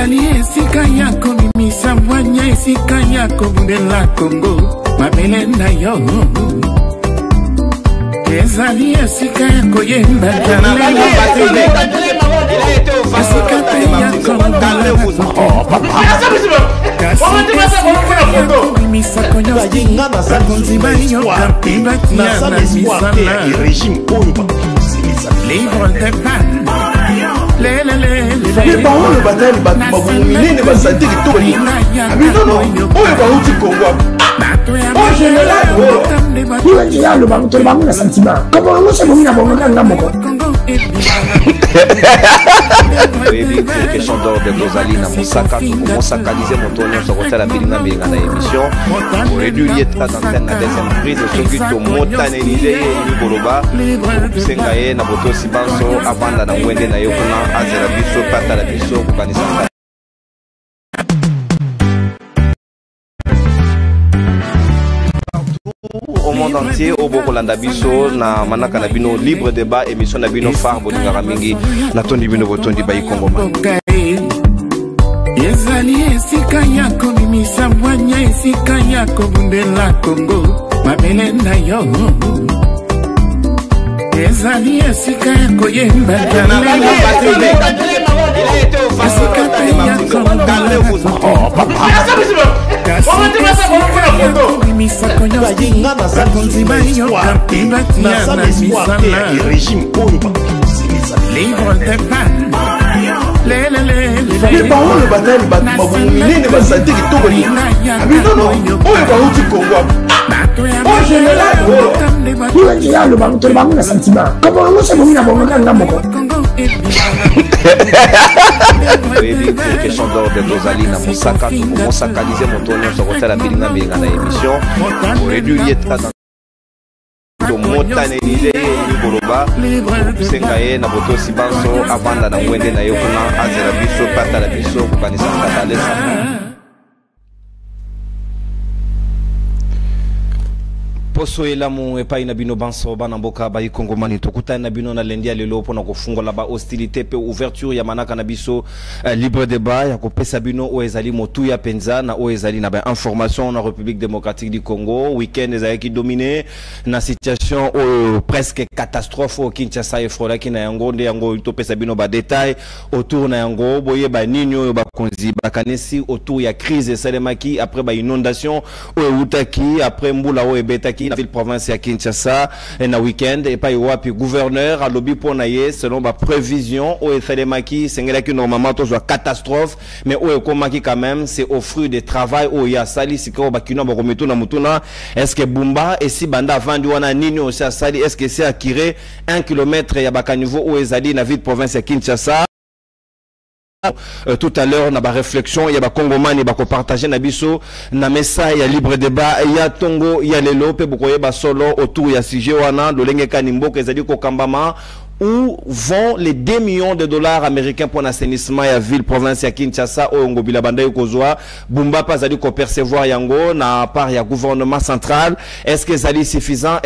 ezali esika ya komimisa mwanya esika ya kobundela Kongo mabele na yo ezali esika ya koyemba libre de panne. Les parents le bataille, les santé qui tournent. Ah mais non, non, on est pas où tu convois. En général, il y a le banc, sentiment. Comment on s'est mis à mon question d'ordre de Rosalina Moussaka, Moussaka disait mon tourneur sur Rotel à Bilinga Bilinga dans l'émission. Pour réduire la antenne à deuxième prise, ce qui est montanélisé et Boloba, Sengaye, Naboto Sibanso, Abanda, Wende, Nayokuna, Azerabiso, Patalabiso, Kanisanga. Au monde entier, au Bokolanda Biso, na Manaka Nabino, libre débat, émission Nabino Phare, Bodingara Mingi, na Tondi Bino Botondi Bayi Kongoma. Ezali esika ya komimisa mwanya esika ya kobundela Kongo mabele na yo ezali esika ya koyemba libre de panne. Les parents le bataille, les santé qui tournent. Ah mais non, non, on est pas où tu convois. En général, il y a le banc, sentiment. Comment on s'est mis à mon question d'ordre de Rosalina Moussaka, Moussaka disait mon tourneur sur Rotel à Bilinga Bilinga dans l'émission. Pour réduire la montanélisé et Boloba, Sengaye, Naboto Sibanso, Abanda, Wende, Nayokuna, Azerabiso, Patalabiso, Kanisanga, Dalesa. Poso elamu epai na bino banso bana mboka ba Kongomani tokuta na bino na lendi lelo pona kofungola ba hostilité pe ouverture ya manaka na biso libre débat ya kopesa bino o ezali motu ya penza na o ezali na ba information na République démocratique du Congo week-end ezali ki dominé na situation presque catastrophe au Kinshasa e frola ki na yango nde yango topesa bino ba détail autour na yango boye ba ninyo ba konzi ba kanesi autour ya crise salemaki après ba inondation o utaki après mbula o ebetaki na ville province ya Kinshasa et na week-end et pas wapi gouverneur a lobby pour naie selon ma prévision au Esalemaki sengela ki normalement to soit catastrophe mais au ekomaki quand même c'est au fruit de travail au ya sali siko bakino ba kometo na mutuna est-ce que Bumba et si banda vandi wana nini au sali est-ce que c'est acquérir 1 km ya bakaniveau au ezali na ville province ya Kinshasa. Tout à l'heure, on a ba réflexion, il y a ba Congomani, ba partager na biso, na messa, il y a libre débat, il y a Tongo, il y a Lelo, pe bokoye ba solo autour, il y a Sije wana, Lolenge Kanimbo, Kezadi Kokambama, où vont les 2 millions de dollars américains pour l'assainissement à ville province ya Kinshasa au Ngobila Banda Yokozwa Bumba pas allé ko percevoir yango na part ya gouvernement central est-ce que ça est suffisant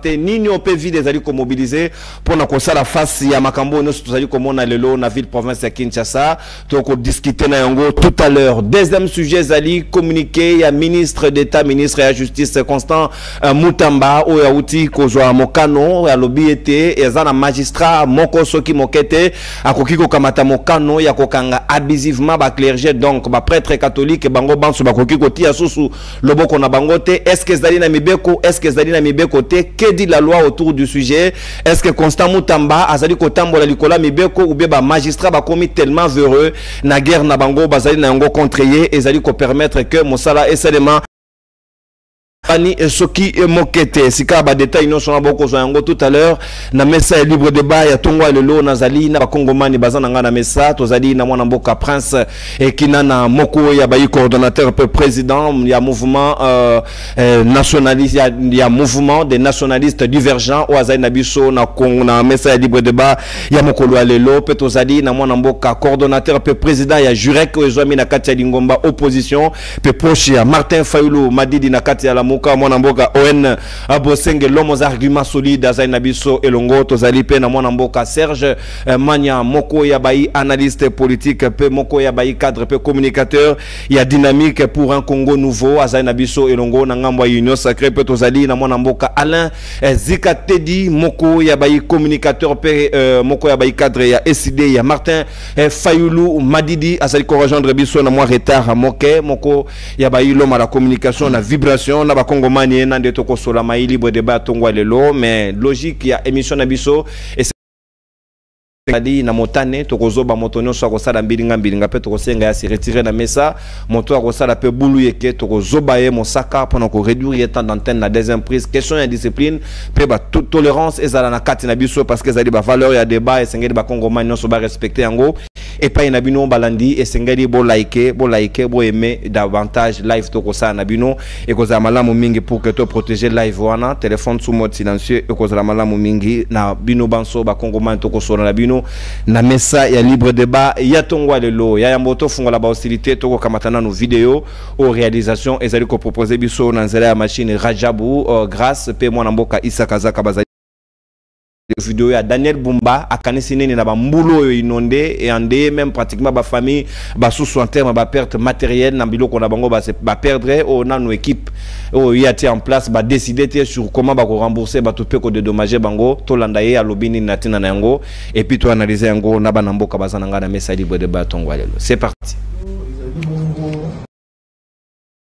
ni ni on peut vide des allés ko mobiliser pour na ko la face ya makambo no allé ko mona lelo na ville province ya Kinshasa donc on discuter na yango tout à l'heure. Deuxième sujet zali communiqué ya ministre d'état ministre de la justice Constant Mutamba o ya uti kozwa mokano ya lobby été et na magistrat moko soki mokete akoki ko kamata mokano ya kokanga abusivement ba clergé donc ba prêtre catholique bango banso bakoki ko tia susu loboko na bangote. Est-ce que zali na mibeko te que dit la loi autour du sujet? Est-ce que Constant Mutamba azali ko tambola likola mibeko ou bien ba magistrat ba komi tellement véreux na guerre na bango bazali na yango contré et zali ko permettre que mosala esalement Ani Soki Mokete sika ba détail non sona boko zo yango tout à l'heure na messa libre débat ya Tongo lelo nazali na bakongomani bazana nga na messa tozali na mwana mboka prince et kinana moko ya ba coordonnateur peu président ya mouvement nationaliste ya mouvement des nationalistes divergents au azali na biso na Congo na messa libre débat ya mokolo lelo pe tozali na mwana mboka coordonnateur peu président ya Jurek ezwami na kati ya Lingomba opposition pe proche ya Martin Fayulu Madidi na kati ya la Lamuka mwana mboka ON Abosenge l'homme aux arguments solides Azai Nabiso Elongo tozali pe na mwana mboka Serge Manya moko ya bai analyste politique pe moko ya bai cadre pe communicateur ya dynamique pour un Congo nouveau Azai Nabiso Elongo na ngambo ya Union Sacrée pe tozali na mwana mboka Alain Zika Teddy moko ya bai communicateur pe moko ya bai cadre ya SID ya Martin Fayulu Madidi azali ko rejoindre biso na moi retard moke moko ya bai l'homme à la communication na vibration na ba Congomani na ndeto ko sola mai libre débat tongwa lelo mais logique ya émission na biso et Kadi na motane tokozoba motonyo so akosala mbilinga pe tokosenga ya se retirer na mesa moto akosala pe bulu yeke tokozoba ye mosaka pendant ko réduire temps d'antenne na deuxième prise question ya discipline pe ba toute tolérance ezala na kati na biso parce que ezali ba valeur ya débat et sengeli ba Congomani no so ba respecter yango et pas na bino balandi et sengeli bo liker bo aimer davantage live tokosala na bino et kozala malamu mingi pour que to protéger live wana téléphone sous mode silencieux et kozala malamu mingi na bino banso ba Congomani tokosola na bino na mesa ya libre débat ya tongwa lelo ya yamboto fungo la ba hostilité toko kamatana no vidéo au réalisation ezali ko proposer biso na nzela ya machine Rajabu grâce pe mwana mboka Isa Kazaka bazali vidéo ya Daniel Bumba akanisi nene na ba mbulo yo inondé et andé même pratiquement ba famille ba sous en terme ba perte matérielle na biloko na bango ba perdre au na no équipe o yati en place ba décider sur comment ba ko rembourser ba tout pe ko dédommager bango to landa ye alobini natina na yango et puis to analyser yango na ba namboka bazana nga na mesa libre de batongwa lelo c'est parti.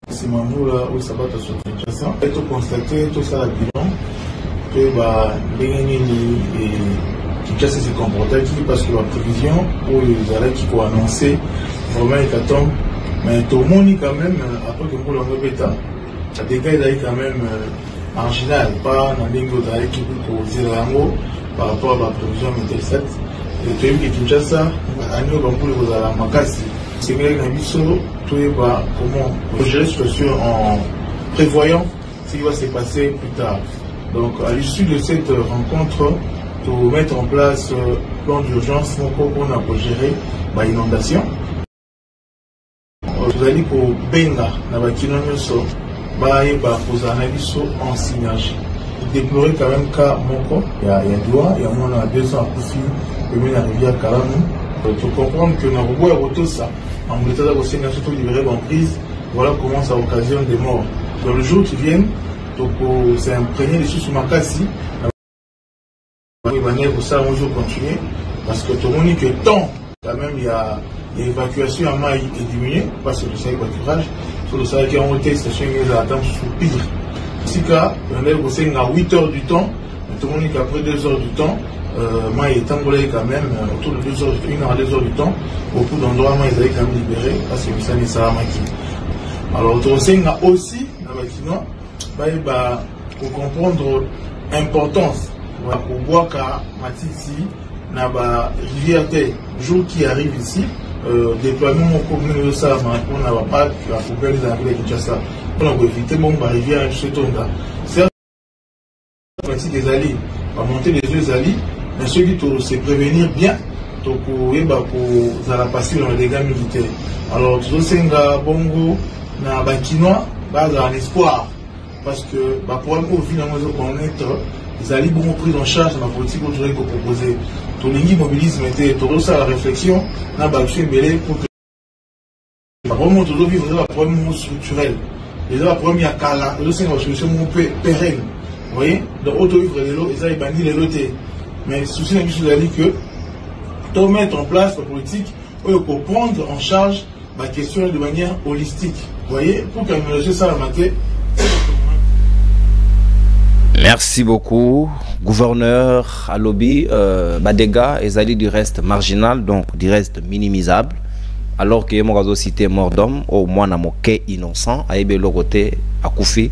C'est Mamoula où ça va te sortir ça et tout constater tout ça la bilan que bah et qui se comportait parce que la prévision pour les arrêts qui ont annoncé vraiment hécatombe mais tout le monde quand même après que pour le bêta ça dégage quand même marginal pas dans les arrêts qui pour Zirango par rapport à la prévision 2007 et tout le Kinshasa à nous comme pour les arrêts Makasi c'est vrai que nous tout est bah comment gérer cette situation en prévoyant ce qui va se passer plus tard. Donc, à l'issue de cette rencontre, pour mettre en place un plan d'urgence pour gérer l'inondation. Vous allez pour Benga, en synergie. Déplorer quand même cas Moko, il y a doigt, il y a moins de 2 ans pour finir la rivière Kalamou. Pour comprendre que dans le retour ça, en l'état d'avoir surtout libéré en prise, voilà comment ça occasionne des morts. Dans le jour qui vient, c'est imprégné dessus sur ma casse. Pour ça, on va continuer. Parce que tout le monde dit que tant, quand même, il y a l'évacuation à maille est diminuée, parce que c'est l'évacuage. Sur le salaire qui a monté, station qui a atteint sous pire. Si cas, on a 8 heures du temps, tout le monde dit qu'après 2 heures du temps, maille est envolé quand même, autour de 2 heures, 1 heure à 2 heures du temps, beaucoup d'endroits, maille est quand même libéré, parce que ça n'est pas maquillé. Alors, tout le monde aussi, dans le bâtiment, pour comprendre l'importance pour voir qu'à Matiti na ba rivière jour qui arrive ici déploiement commune de ça on n'a pas la poubelle des Anglais qui ça pour éviter mon rivière chez Tonga c'est des alliés va monter les deux alliés mais ceux qui doivent se prévenir bien pour la passer dans les dégâts militaires alors tout ça bongo na bakinois base en espoir parce que pour un coup finalement connaître les alliés beaucoup pris en charge dans la politique que je proposer tout le mobilisme était tout ça la réflexion n'a pas pu mêler pour que vraiment tout vivre la problème structurel les la première cas le c'est une solution pérenne vous voyez donc auto vivre les lots ils ont banni les lotés mais souci n'a plus d'aller que tout mettre en place la politique pour prendre en charge la question de manière holistique vous voyez pour qu'un ça la mater. Merci beaucoup, gouverneur à lobby, Badega, Ezali du reste marginal, donc du reste minimisable, alors que mon cité mort d'homme, au moins na moqué innocent, à Ebe Loroté, à Koufi,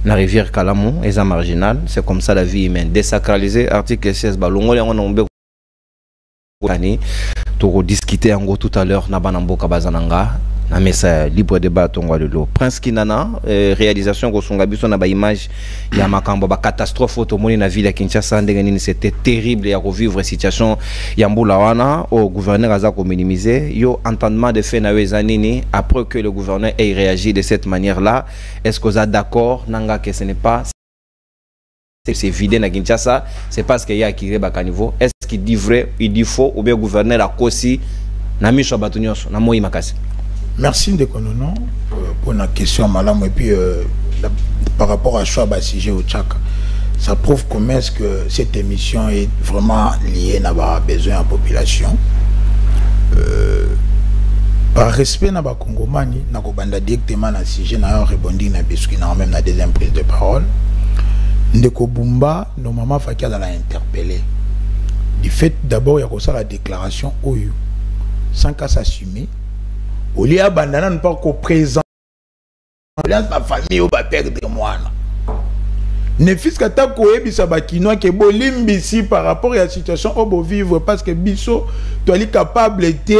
la rivière Kalamou, Eza marginal, c'est comme ça la vie humaine, désacralisée, article 16, Balongo, on a discuté en gros tout à l'heure, Nabanambo Kabazananga. na mesa libre débat tongwa lelo Prince Kinana réalisation ko songa biso na ba image ya makambo ba catastrophe automoni na ville ya Kinshasa ndenge nini c'était terrible ya revivre situation ya mbula wana au gouverneur aza ko minimiser yo entendement de fait na wezanini après que le gouverneur ait réagi de cette manière là est-ce que vous êtes d'accord nanga que ce n'est pas c'est vidé na Kinshasa c'est parce qu'il y a qui ba caniveau est-ce qu'il dit vrai il dit faux ou bien gouverneur a kosi na miso batunyoso na moi makasi. Merci de Konono pour la question malam et puis par rapport à choix sujet au Tchak. Ça prouve comment est-ce que cette émission est vraiment liée à nos besoins de la population. Par respect na ba Congomani na ko banda directement na sujet na rebondi na biscuit na même na deuxième prise de parole. Ndeko Bumba normalement Fakia dans la interpellé. Du fait d'abord il y a ça la déclaration oyo sans qu'à s'assumer. Au lieu d'abandonner ne pas qu'au présent ma famille ou perdre moi ne fils qu'à ta koebi sabakino que bolimbi ici par rapport à la situation où vous vivre parce que biso tu es capable de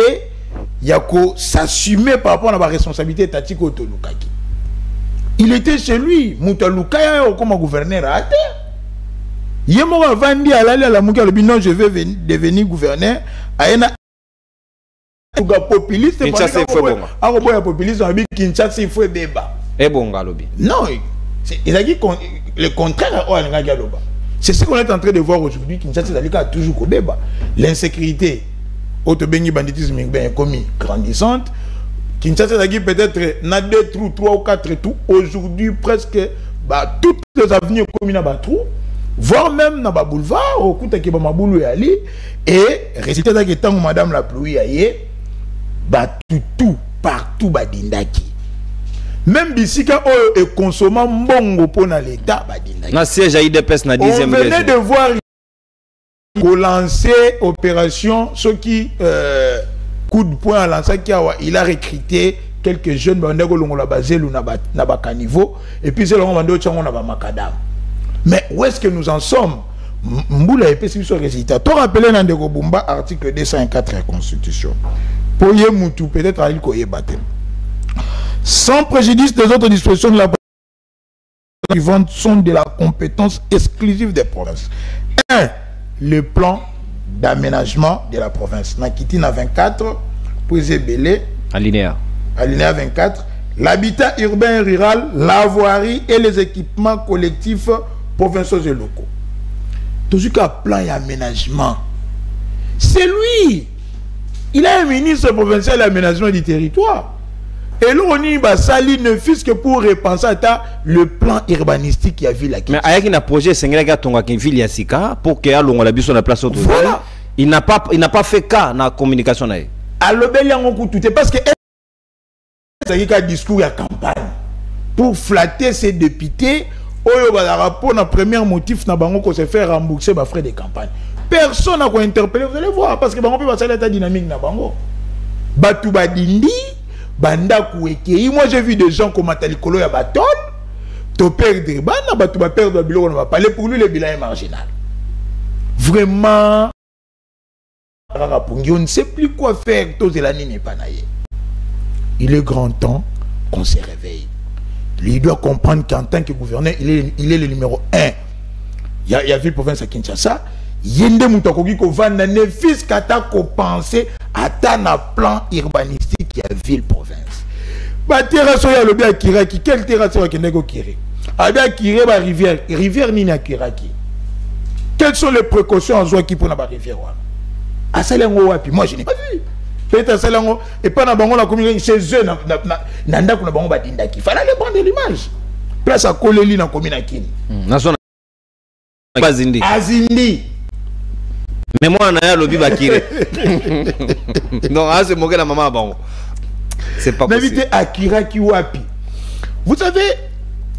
yako s'assumer par rapport à la responsabilité tatiko tolukaki. Il était chez lui mutalukaya comme gouverneur à terre. Yemo vandi alali à la muka le non je vais devenir gouverneur aena populiste Kinshasa il faut bon. Populiste Kinshasa il faut débat. Et bon galobi. Non, il a dit le contraire à Galoba. C'est ce qu'on est en train de voir aujourd'hui. Kinshasa a toujours au débat. L'insécurité, autobéni banditisme commis grandissante. Kinshasa a peut-être n'a 2 trous, 3 ou 4 trous. Aujourd'hui presque toutes les avenues communes à trous. Voire même dans le boulevard, au coup de Maboulou et Ali. Et résultat de temps où madame la pluie aïe. Tout partout badindaki même bisika est consommant bongo pour l'état badindaki na siège à IDPS na 10e on venait de voir qu'on lancer opération ce qui coup de poing à lancer qui il a recruté quelques jeunes bandeko longola bazelu na ba caniveau et puis c'est longo bando tchango na ba makadam mais où est-ce que nous en sommes Mboula épée sur ce résultat to rappeler na ndeko Bumba article 204 de la constitution. Peut-être à sans préjudice des autres dispositions de la suivante sont de la compétence exclusive des provinces. 1. Le plan d'aménagement de la province. Nakitina 24, Pouezé-Bélé. Alinéa 24. L'habitat urbain et rural, la voirie et les équipements collectifs provinciaux et locaux. Tout ce qui a plan et aménagement. C'est lui. Il a un ministre provincial d'aménagement du territoire. Et là, on y va salir ne fût que pour repenser à le plan urbanistique qui a vu la question. Mais il y a un projet ville Yassika pour qu'il y ait la place autour. Voilà. Il n'a pas fait cas dans la communication. À l'obéli, on tout parce que c'est un discours à campagne pour flatter ses députés. Pour le premier motif, on se fait rembourser les frais de campagne. Personne n'a interpellé, vous allez voir, parce que on peut passer l'état dynamique na bango. Batu badindi, banda kuekei. Moi j'ai vu des gens comme Atalikolo ya baton, to perdre bana batu ba perdre biloko on va parler pour lui le bilan est marginal. Vraiment on ne sait plus quoi faire, il est grand temps qu'on se réveille. Il doit comprendre qu'en tant que gouverneur, il est le numéro 1. Il y a ville province à Kinshasa. Yende Moutakogi ko vanda ne fils kata ko penser à un plan urbanistique qui a ville province. Ba terrasse ya lobi akiraki, quelle terrasse ya kenego kiri? Abi akire ba rivière ni na kiraki. Quelles sont les précautions en joie qui pour na ba rivière wa? Asalengo wapi? Moi je n'ai pas vu. Peut-être asalengo et pas na bango la commune chez eux na ndako na bango badindaki. Fallait aller prendre l'image. Place à Koleli na commune akini. Nazo Azindi. Azindi. Mais moi, on a lobby bakire. Non, c'est moqué la maman bon. C'est pas possible. N'invitez Akira Kiwapi. Vous savez,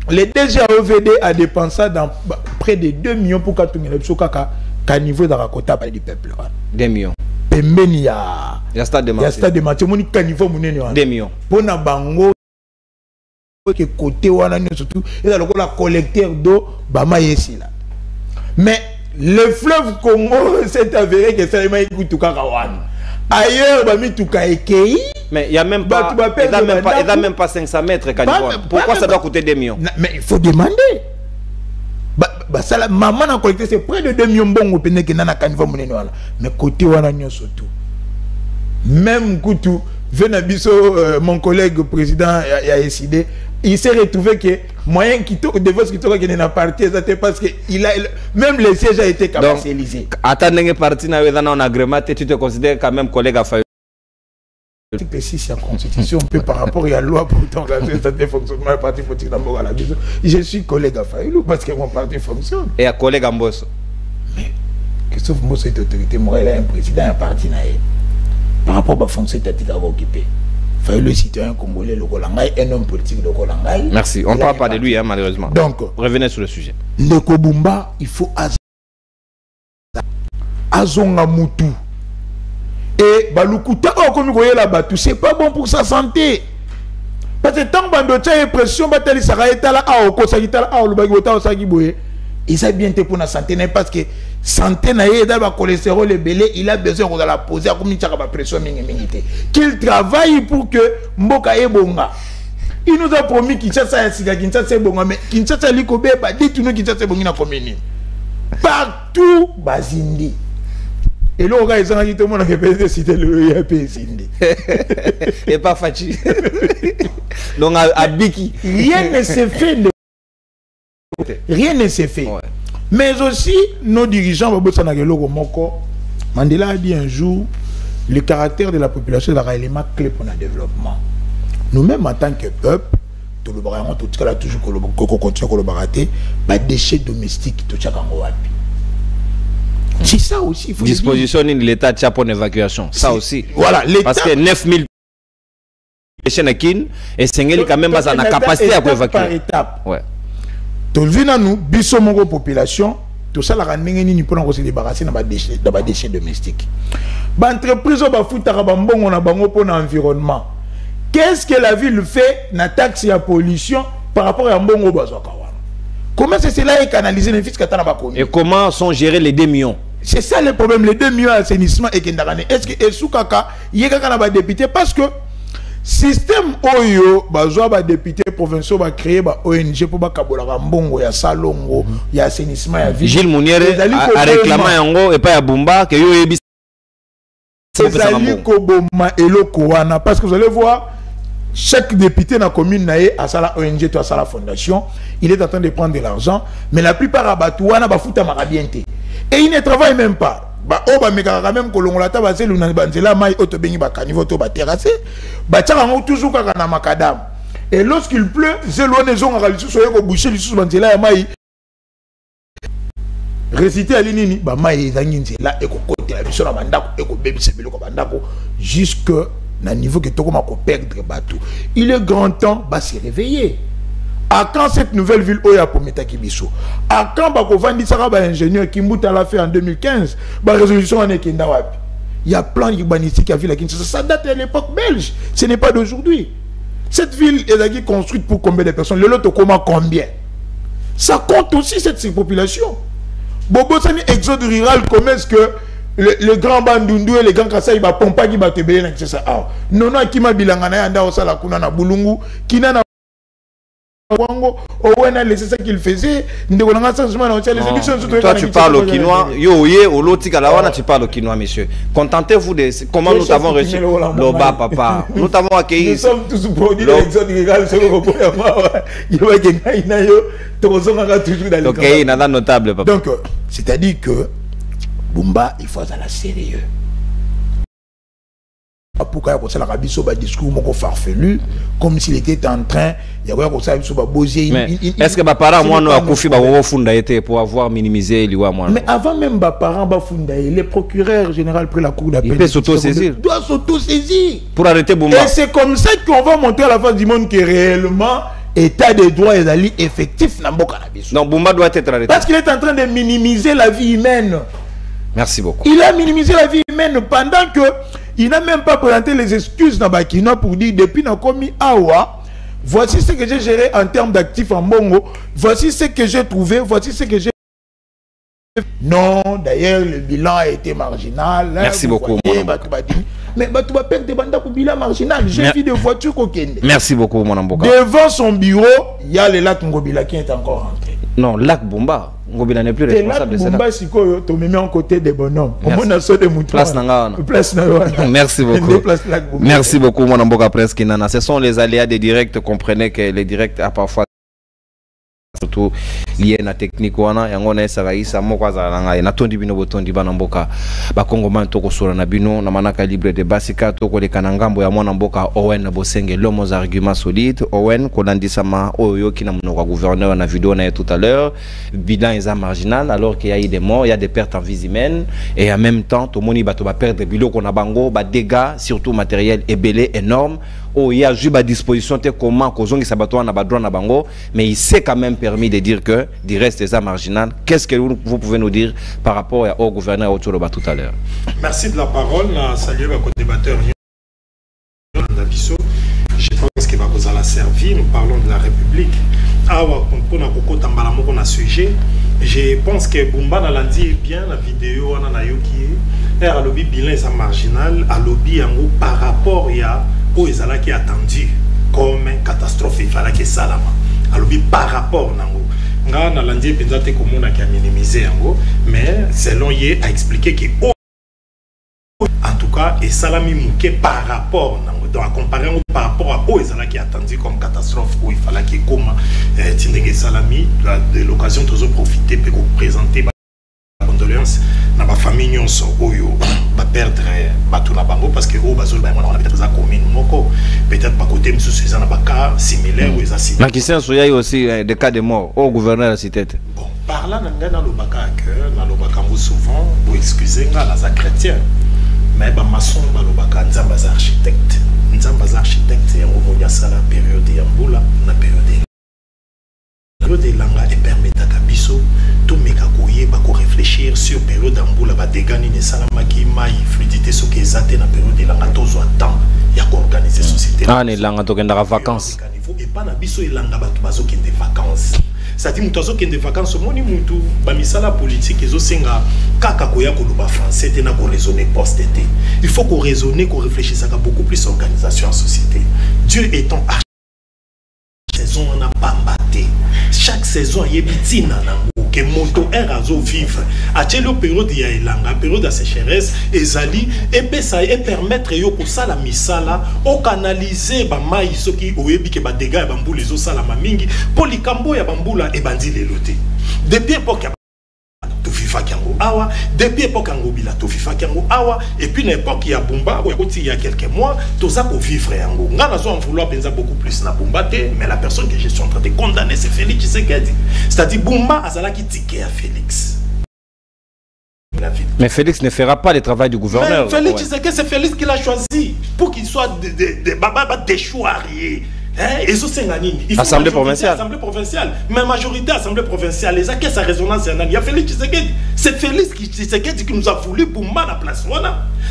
les DGAOVD a dépensé dans près de 2 millions pour qu'à niveau de la quota du peuple. 2 millions. Pembeni ya. Il y a stade de match. Il y a stade de match. Moni caniveau munene. 2 millions. Pour na bango que côté wana surtout et la collecteur d'eau bama yesi là. Mais le fleuve Congo s'est avéré que ça m'a écouté tout Kawan. Ailleurs, bami tout Ekei. Mais il n'y a même pas, il n'a même pas 500 mètres. Pourquoi ça doit coûter 2 millions? Mais il faut demander. Ça, maman a collecté, c'est près de 2 millions de bongo qui na caniveau monene wala. Mais côté wana nyonso tout. Même Koutou, mon collègue président a décidé, il s'est retrouvé que moyen qui de vos qui qui n'a parti, c'était parce que il a même le siège a été capitalisé. Attendez que parti na un agrément, tu te considères quand même collègue à Fayulu. L'article 6 de la Constitution, par rapport à la loi pour engager le fonctionnement du parti politique d'Amboga la Biso, je suis collègue à Fayulu parce que mon parti fonctionne. Et à collègue à Mbosso. Mais, sauf que Mbosso est autorité morale, il y a un président, un parti. Par rapport à la fonction étatique à occuper. Fayulu, citoyen congolais, le Kolangay, un homme politique de Kolangay. Merci, on ne parle pas de lui, hein, malheureusement. Donc, revenez sur le sujet. Le Kobumba, il faut Azonga Moutou. Et Balukuta, comme vous voyez là-bas, c'est pas bon pour sa santé. Parce que tant que tu as l'impression que tu il s'est bien été pour la santé, parce que santé n'a pas cholestérol belé, il a besoin de la poser comme une pression minimité. Qu'il travaille pour que Mboka est bonga. Il nous a promis qu'il s'est bonga, mais qu'il s'est likobé, pas dit tout nous qu'il s'est bonga na commune. Partout, Bazindi. Et là, on a dit tout le monde a cité le IAP. Et pas Fachi. Donc, à Biki. Rien ne s'est fait. Rien ne s'est fait. Ouais. Mais aussi, nos dirigeants, Mandela a dit un jour, le caractère de la population est un élément clé pour le développement. Nous-mêmes, en tant que peuple, tout le monde a toujours collaboré, les déchets domestiques, tout ça, c'est ça aussi. Disposition de l'État pour l'évacuation. Ça aussi. Voilà, parce que 9000 déchets et 5000 quand même la capacité à évacuer. Ouais. Tout le monde nous, bisomongo population, tout ça la ramener ni pour se débarrasser dans les déchets domestiques. L'entreprise va foutre à bambon na bango pour l'environnement. Qu'est-ce que la ville fait na taxe à pollution par rapport à mbongo bazwaka? Comment c'est cela est canalisé les fiscs à et comment sont gérés les 2 millions? C'est ça le problème, les 2 millions d'assainissement et Kendarane. Est-ce que Esukaka, il y a député parce que système Oyo, bazwa député provinciaux va créer ONG pour Kabola Mbongo, ya Salongo, ya assainissement, ya ville. Gilles Mouniere a réclamé Yango et pas ya Bumba que yo ebi. C'est Ali Koboma et Lokoana parce que vous allez voir. Chaque député dans la commune a sa ONG, a sa fondation, il est en train de prendre de l'argent, mais la plupart abatouana ba fouta marabienté. Et il ne travaille même pas. Ba o ba meka même ko longola ta ba selu na banzela mai auto bengi ba caniveau to ba terrasser, ba tchaka ngo toujours kaka na makadam. Et lorsqu'il pleut, zelo ne zonga ka lisusu yeko boucher lisusu banzela ya mai. Réciter à l'inini, ba mai ezangi nzela eko kote la biso na bandako eko bebisa biloko bandako jusque na niveau que tu as perdre bateau. Il est grand temps de se réveiller. À quand cette nouvelle ville Oya pour Metakibiso? À quand Bakovandi Saraba ingénieur Kimbuta l'a fait en 2015? La résolution en Ekenda Wapi. Il y a plein de Banisi qui a vu la Kinshasa. Ça date de l'époque belge. Ce n'est pas d'aujourd'hui. Cette ville est construite pour combien de personnes? Le lot comment combien? Ça compte aussi cette population. Bobo Sani exode rural, comment est-ce que le grand Bandundu et les grands Kassai ba pompa qui ba te belé na ça non non qui m'a bilanga na yanda osala kuna na bulungu kina na wango owena laissé ça qu'il faisait ndeko na changement na les émissions. Toi tu parles au quinois yo yé au loti kalawana tu parles au quinois monsieur. Contentez-vous de comment nous avons reçu Loba papa. Nous t'avons accueilli. Nous sommes tous produits de l'exode rural sur le repos ya moi. Yo ba kenga ina yo tozonga toujours dans le OK, nada notable papa. Donc c'est-à-dire que Bumba, il faut aller sérieux. Pourquoi il y a un discours farfelu, comme s'il était en train de est-ce que mes parents, moi, nous avons pour avoir minimisé l'IWA? Mais avant même mes parents, le procureur général pris la cour d'appel. Il peut s'auto-saisir. Il doit s'auto-saisir. Pour arrêter Bumba. Et c'est comme ça qu'on va montrer à la face du monde que réellement, l'état des droits est effectif dans Mboka na biso. Donc Bumba doit être arrêté. Parce qu'il est en train de minimiser la vie humaine. Merci beaucoup. Il a minimisé la vie humaine pendant que il n'a même pas présenté les excuses dans Bakina pour dire depuis n'a commis Awa, voici ce que j'ai géré en termes d'actifs en Bongo, voici ce que j'ai trouvé, voici ce que j'ai. Non, d'ailleurs le bilan a été marginal. Merci beaucoup. mais tu vas perdre des bandes pour bilan marginal. J'ai vu des voitures kokende. Merci beaucoup mon amboka. Devant son bureau, il y a le lac Ngobila qui est encore rentré. Non, lac Bumba. Ngobila n'est plus responsable de ça. Bumba sikoyo to mets en côté des bonhommes. Place Nangana. Place Nangana. Merci beaucoup. Merci beaucoup mon amboka presque nana. Ce sont les aléas des directs. Comprenez que les directs a parfois surtout lié na technique wana yango na esaraisa moko za nanga na tondi bino botondi bana mboka ba Congo man to ko sura na bino na manaka libre de basika to ko leka na ngambo ya mwana mboka Owen Bosenge l'homme aux arguments solides. Owen ko landisama oyo kina mnoka gouverneur na vidéo na tout à l'heure bilan est marginal alors qu'il y a eu des morts, il y a des pertes en vies humaines et en même temps tout moni bato ba perdre biloko na bango ba dégâts surtout matériel et belé énorme. Oh, il y a juste à disposition comment kozongi sabato na badron na bango, mais il s'est quand même permis de dire que du reste des marginal. Qu'est-ce que vous pouvez nous dire par rapport au gouverneur Otoloba tout à l'heure? Merci de la parole. Salut à vos débatteurs. Je pense que va vous la servir. Nous parlons de la République. Je pense que Bumba n'a dit bien la vidéo on a yoki à lobby bilan est marginal à lobby en par rapport à Oezala qui est attendu comme catastrophe il fallait que salama à lobby par rapport nango nga na landi pendate comme on a qui a minimisé yango mais selon yé a expliqué que en tout cas et salami mouké par rapport nango donc à comparer par rapport à Oezala qui est attendu comme catastrophe où il fallait que comme tindenge salami de l'occasion de profiter pour présenter condoléances na ba famille nyonso oyo ba perdre bato na bango parce que o bazol ba mona peut-être za commune moko peut-être pas côté monsieur Suzanne na ba cas similaire ou ça na question so yai aussi des cas de mort au gouverneur cité bon par là na ngana lo baka que na lo baka souvent pour excuser nga la za chrétien mais ba maçon ba lo baka nzamba za architecte ya ngo ya sala période ya mbula na période de langa et permettre à biso tout meka koye ba ko réfléchir sur période d'amboula ba dégani ne salama ki mai fluidité so ke zate na période de langa tozo temps ya ko organiser société ne langa to kenda vacances et pas na biso elanga ba bazo kende vacances ça dit muto zo kende vacances moni mutu ba misala politique ezo senga kaka koya ko loba français te na ko raisonner post été il faut qu'on raisonner qu'on réfléchisse à beaucoup plus organisation en société Dieu étant saison on a pas mbaté chaque saison il y a bitina nango que moto erazo vivre à telle période ya elanga période de sécheresse ezali et ça et permettre yo ko sala misala o canaliser ba mai soki oyebi ke ba dégâts ba mbula zo sala mamingi polikambo ya bambula e bandi leloté depuis époque awa depuis époque Ngobila to fifa kango awa et puis l'époque ya Bumba il y a quelques mois tout ça pour vivre yango nga nazo en vouloir penser beaucoup plus na Bumba te mais la personne que je suis en train de condamner c'est Félix Tshisekedi c'est-à-dire Bumba azala ki ticket à Félix mais Félix ne fera pas le travail du gouverneur. Mais Félix Tshisekedi c'est Félix qui l'a choisi pour qu'il soit des chouariers. Et ça c'est Assemblée provinciale. Assemblée provinciale. Mais majorité Assemblée provinciale. Les acquis sa résonance il y a Félix Tshisekedi. C'est Félix Tshisekedi qui nous a voulu pour la place.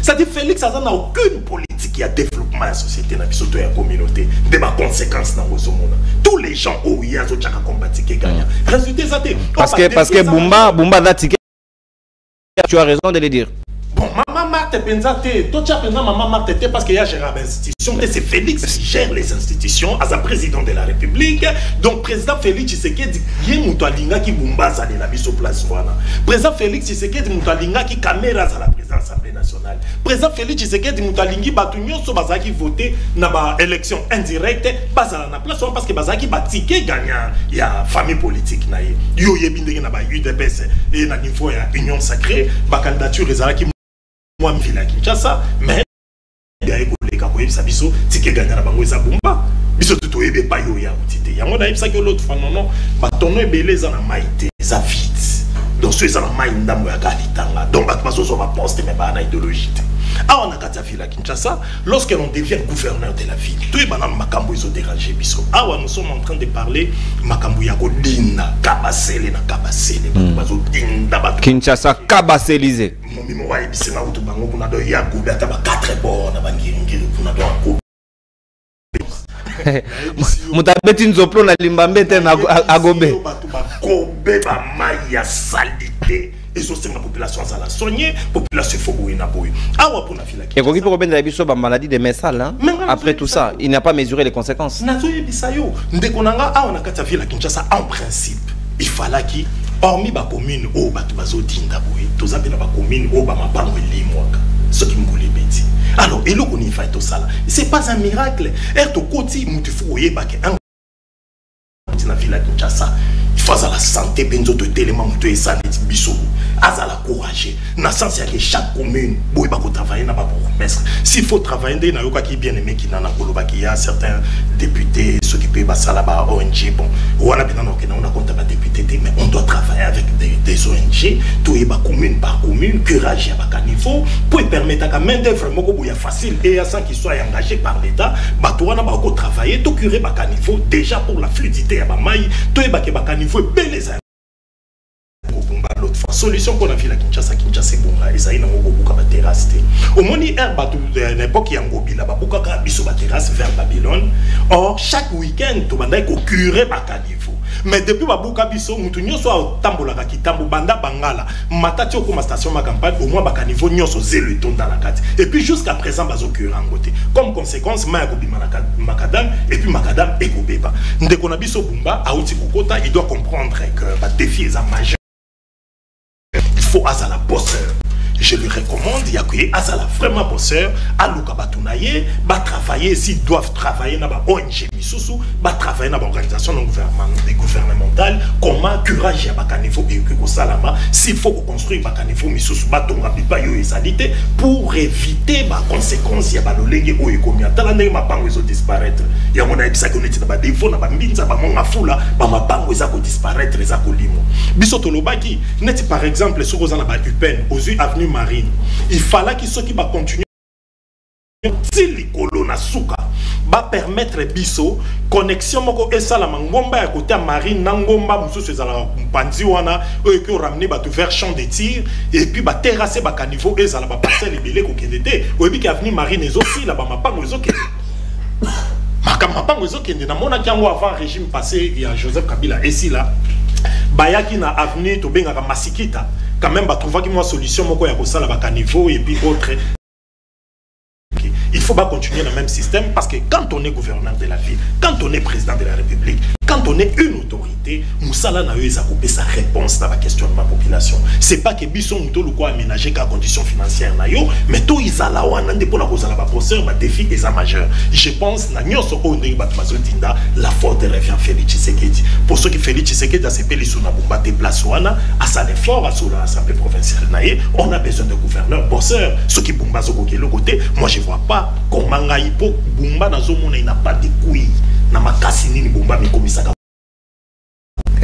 Ça dit Félix ça n'a aucune politique qui a développement la société dans la communauté. De ma conséquence dans le monde. Tous les gens où il y a des gens qui combattent qui gagnent. Résultat parce que Bumba da ticket. Tu as raison de le dire. Bon, maman Marthe Penzate, toi tu as pensé maman Marthe parce qu'il y a géré l'institution. C'est Félix qui gère les institutions à sa président de la République. Donc président Félix Tshisekedi, il y a Moutalinga qui bombasse à la biso place voilà. Président Félix Tshisekedi Moutalinga qui caméra à la présidence de l'Assemblée nationale. Président Félix Tshisekedi Moutalingi Batunyo so bazaki voté na ba élection indirecte basa na place parce que bazaki ba ticket gagnant il y a famille politique na yo yebindenge na ba UDPS et na niveau ya union sacrée ba candidature ezalaki moi mvila Kinshasa mais ya ekoleka koyebisa biso ticket gagnant na bango eza Bumba biso tuto yebe pa yo ya utite yango na yebisa que l'autre fois non batono ebele za na maite za vite donc ceux za na mai ndambo ya kalitanga donc bato bazo ba poste mais ba na idéologie. Ah, on a Katia Villa Kinshasa, lorsque l'on devient gouverneur de la ville, tout est banal, Makambo, ils ont dérangé Bisso. Ah, nous sommes en train de parler, Makambo Yako Dina, Kabasele, na Kabasele, Kinshasa, Kabaselisé. Mutabeti nzoplo na limbambete na agobe. Kobe ba maya salité. et c'est la population à la soigner, population faut bouiller na bouiller. Ah ouais pour la fille et quand il peut rebenir la biso ba maladie de messal hein. Après tout ça, il n'a pas mesuré les conséquences. Nazoye bisayo ndekonanga a on a kata ville à Kinshasa en principe. Il fallait qu'il hormis ba commune o ba bazo dinda bouiller, tous appelés ba commune o ba mapango limwaka. Ce qui me voulait bêti. Alors, et là, on y fait tout ça. C'est pas un miracle. Et tout côté, il faut y avoir un ville à Kinshasa. Il faut la santé, benzo de télément, de ça, les bisous. À la courage. Dans le sens que chaque commune, il faut travailler dans le s'il faut travailler, il y a bien aimé qui y a certains députés, ceux qui peuvent passer là-bas, ONG, bon, on a compte de députés, mais on doit travailler avec des ONG, tout est commune par commune, curage à niveau, pour permettre à main d'œuvre facile et à ça qu'ils soient engagés par l'État, on a travailler, tout curer à niveau, déjà pour la fluidité à Maï, tout est niveau, bel les l'autre fois solution qu'on a vu la Kinshasa bon là et ça il n'a pas beaucoup de terrasse au moins hier l'époque il y a un gobi là beaucoup de biso terrasse vers Babylone. Or chaque week-end tu vas ko curer ba caniveau mais depuis babuka biso mutu nyonso tambola ka kitambo banda bangala matati okoma station ma campagne au moins ba caniveau nyonso zelo ton dans la carte et puis jusqu'à présent bazo curer en côté comme conséquence ma ko bima makadam et puis makadam ekobeba ndeko na biso bumba a outi kokota il doit comprendre que ba défi est majeur. Il faut Azala bosseur. Je lui recommande, il y a que Azala vraiment bosseur, Alouka Batounaye, va travailler s'ils doivent travailler dans la ONG Missoussou, va travailler dans l'organisation gouvernementale, comment curage à Bakanivo et Salama, s'il faut construire Bakanivo Missoussou, Batonga Bipayo et Salité, pour éviter les conséquences, il y a le légué ou économie. Tant que ma banque va disparaître, il y a mon avis, ça qu'on est dans des défauts, dans des mbinza, mon afoula, ma banque va disparaître, les akolimo. Bisotolobaki, n'est par exemple, sur aux anabas UPN, aux yeux avenue Marine, il fallait qu'ils soient qui va continuer. Si les colons souka va permettre biso connexion moko et ça la mangomba à côté à Marine nangomba muso c'est la panzi wana eux qui ont ramené bateau vers champ de tir et puis ba terrasser ba caniveau et ça la ba passer les belé ko kendete ou puis qui avenue Marine les aussi là ba mapango les autres mapango les autres na mona kiango avant régime passé il y a Joseph Kabila et si là bayaki na avenue to benga masikita quand même ba trouver qui moi solution moko ya ko sala ba caniveau et puis autre. Il faut pas continuer dans le même système parce que quand on est gouverneur de la ville, quand on est président de la République, quand on est une autorité, Moussala n'a eu à couper sa réponse dans la question de ma population. C'est pas que Bisson ou tout le quoi aménager qu'à condition financière, mais tout ils ont la procès, ma défi est majeur. Je pense la faute revient Félix Tshisekedi. Pour ceux qui Félix Tshisekedi a CP les Sounabumba déplace à sa l'effort à l'Assemblée provinciale, on a besoin de gouverneurs bosseurs. Ceux qui Bumba le côté, moi je vois pas comment Bumba dans monde il n'a pas de couilles. Na makasini ni Bumba mi komisa ka.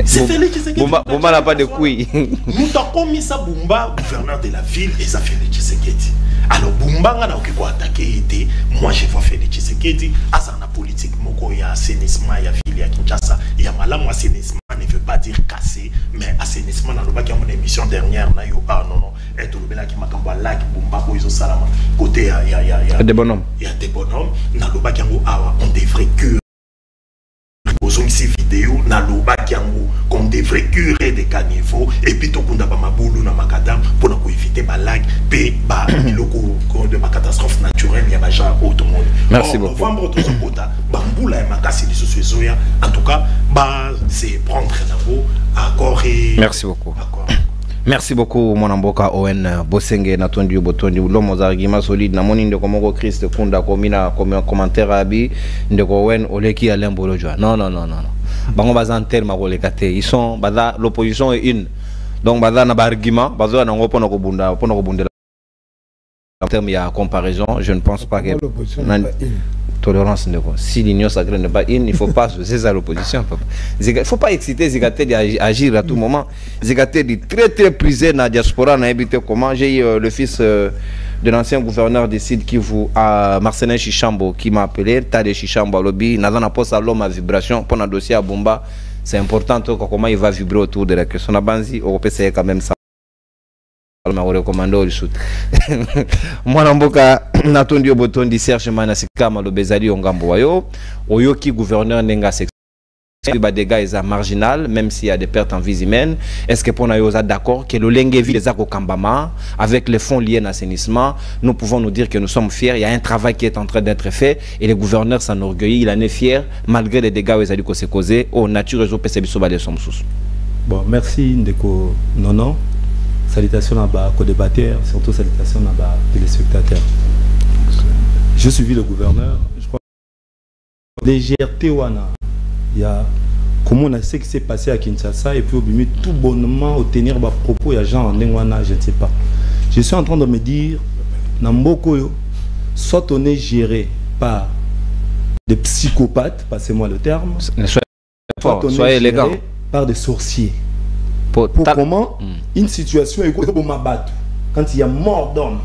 C'est Félix Tshisekedi. Bumba n'a pas de couilles. Nous avons commis ça Bumba, gouverneur de la ville, et ça Félix Tshisekedi. Alors Bumba n'a aucun quoi attaquer été. Moi je vois Félix Tshisekedi. À ça la politique, moko il y a assainissement, il y a ville, il y a Kinshasa. Il y a malam assainissement ne veut pas dire casser, mais assainissement dans le bac à mon émission dernière na yo ah non non. Et tout le bel qui m'a cambois là qui Bumba ko iso salama. Côté il y a des bonhommes. Il y a des bonhommes. Dans le bac on devrait curer. Ici vidéo na loba kiango qu'on devrait curer des caniveaux et puis tout kunda ba mabulu na makadam pour ne éviter ba lag pe ba biloko de ma catastrophe naturelle ya ba gens autre monde. Merci beaucoup. Novembre tout ce quota bambula et makasi les sosoya en tout cas ba c'est prendre d'abord accord et merci beaucoup. Accord. Merci beaucoup mon amboka Owen Bosenge natondi botondi l'homme aux arguments solides na moni ndeko moko Christ kunda komina comme commentaire abi ndeko Owen oleki Alain Bolojwa non bango bazantel makolekate ils sont baza l'opposition est une donc baza na ba argument bazo na ngo pona ko bundela en termes de comparaison je ne pense pas que tolérance si l'union sacrée n'est pas une, il ne faut pas c'est à l'opposition. Il ne faut pas exciter Zikaté d'agir à tout moment. Zikaté dit très prisé dans la diaspora, n'a habité comment. J'ai eu le fils de l'ancien gouverneur de Sud Kivu à Marcelin Chichambo qui m'a appelé, Tade Chichambo à lobby, n'a pas poste à l'homme à vibration pour un dossier à Bumba. C'est important comment il va vibrer autour de la question. Banzi, on peut essayer quand même ça. Je recommande le shoot. Moi namboka natondi obotondi Serge Manasika malo bezali ongambo wayo oyoki gouverneur nenga des dégâts marginal, même s'il y a des pertes en vie humaine. Est-ce que pour nous d'accord que le Lengevi des Kambama, avec les fonds liés à l'assainissement, nous pouvons nous dire que nous sommes fiers. Il y a un travail qui est en train d'être fait et le gouverneur s'enorgueillit. Il en est fier malgré les dégâts qui sont causés au nature réseau PCB de Somsous. Bon, merci Ndeko Nono. Salutations à bas co-débatteurs, surtout salutations à bas téléspectateurs. Je suivis le gouverneur. Je crois que légèreté wana. Il y a comment on a ce qui s'est passé à Kinshasa et puis au bimi tout bonnement au tenir bas propos il y a Jean Ndengwana, je ne sais pas. Je suis en train de me dire Namboko soit on est géré par des psychopathes, passez-moi le terme. Soyez élégant. Par des sorciers. Pour comment une situation est comme Mabatou quand il y a mort d'homme.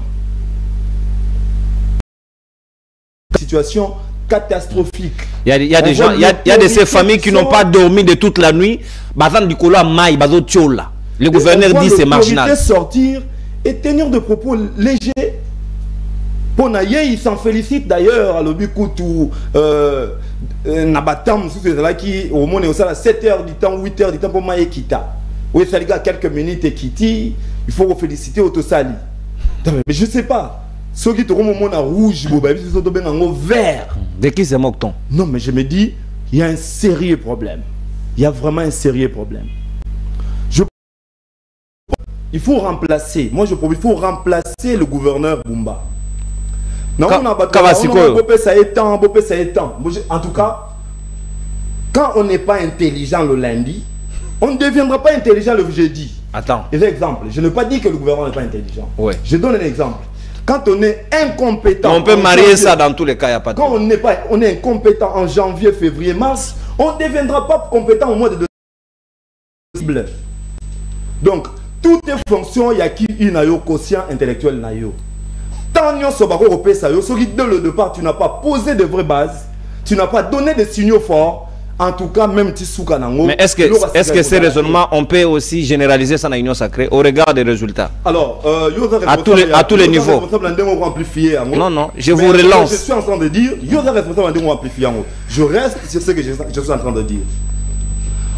Situation catastrophique. Il y a des gens, il y a de ces familles qui n'ont pas dormi de toute la nuit. Le gouverneur dit c'est marginal. Sortir et tenir de propos légers. Ponaye, il s'en félicite d'ailleurs à l'Obikutu Nabatam, qui au moins est à 7h du temps, 8h du temps pour Maye Kita. Oui, ça les quelques minutes et Kiti, il faut féliciter Autosali. Mais je ne sais pas. Ceux qui te au moment rouge, ils sont tombés en vert. De qui se moque-t-on? Non, mais je me dis, il y a un sérieux problème. Il y a vraiment un sérieux problème. Il faut remplacer. Moi, je propose, il faut remplacer le gouverneur Bumba. Non, on a en tout cas, quand on n'est pas intelligent le lundi, on ne deviendra pas intelligent le jeudi. Attends. Exemple, je n'ai pas dit que le gouvernement n'est pas intelligent. Ouais. Je donne un exemple. Quand on est incompétent... On peut marier ça dans tous les cas, il n'y a pas de... Quand on est incompétent en janvier, février, mars, on ne deviendra pas compétent au mois de décembre. Donc, toutes les fonctions, il y a qui une quotient intellectuel. Tant que dès le départ, tu n'as pas posé de vraies bases, tu n'as pas donné des signaux forts. En tout cas, même Tissoukanango. Mais est-ce que ces raisonnements, on peut aussi généraliser ça dans l'Union sacrée au regard des résultats? Alors, à tous les niveaux. Non, non, je vous relance. Je suis en train de dire, je reste sur ce que je suis en train de dire.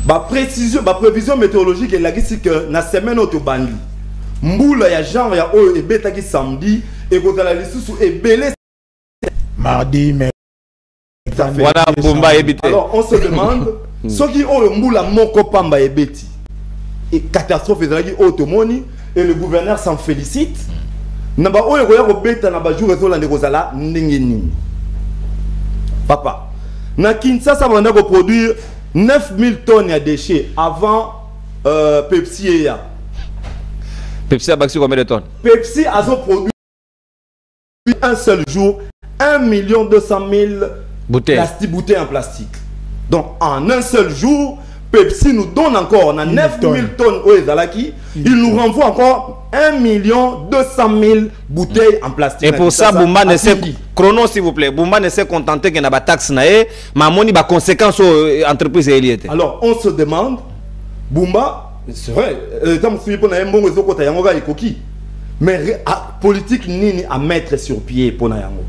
Ma prévision météorologique est là que la semaine où tu bandi, Mboula ya genre ya o et beta qui samedi et quand la liste sous et belé mardi mais voilà Bumba ebité. Alors on se demande ceux qui ont le Mboula moko pamba ebeti et catastrophe ezalaki automoni et le gouverneur s'en félicite. Naba o ya ko beta na ba jour ezola ndekozala ndenge nini. Papa na Kinshasa banda ko produire 9000 tonnes de déchets avant Pepsi et ya. Pepsi a battu combien de tonnes? Pepsi a produit un seul jour 1 200 000 bouteilles en plastique. Donc en un seul jour, Pepsi nous donne encore 9000 tonnes au Ezalaki. Il nous renvoie encore 1 200 000 bouteilles en plastique. Et pour ça, Bumba ne sait, chrono s'il vous plaît, Bumba ne s'est contenté qu'il n'y a pas de taxe, mais il y a conséquences aux entreprises. Alors on se demande, Bumba, c'est vrai, mais politique nini à mettre sur pied pour Nayango.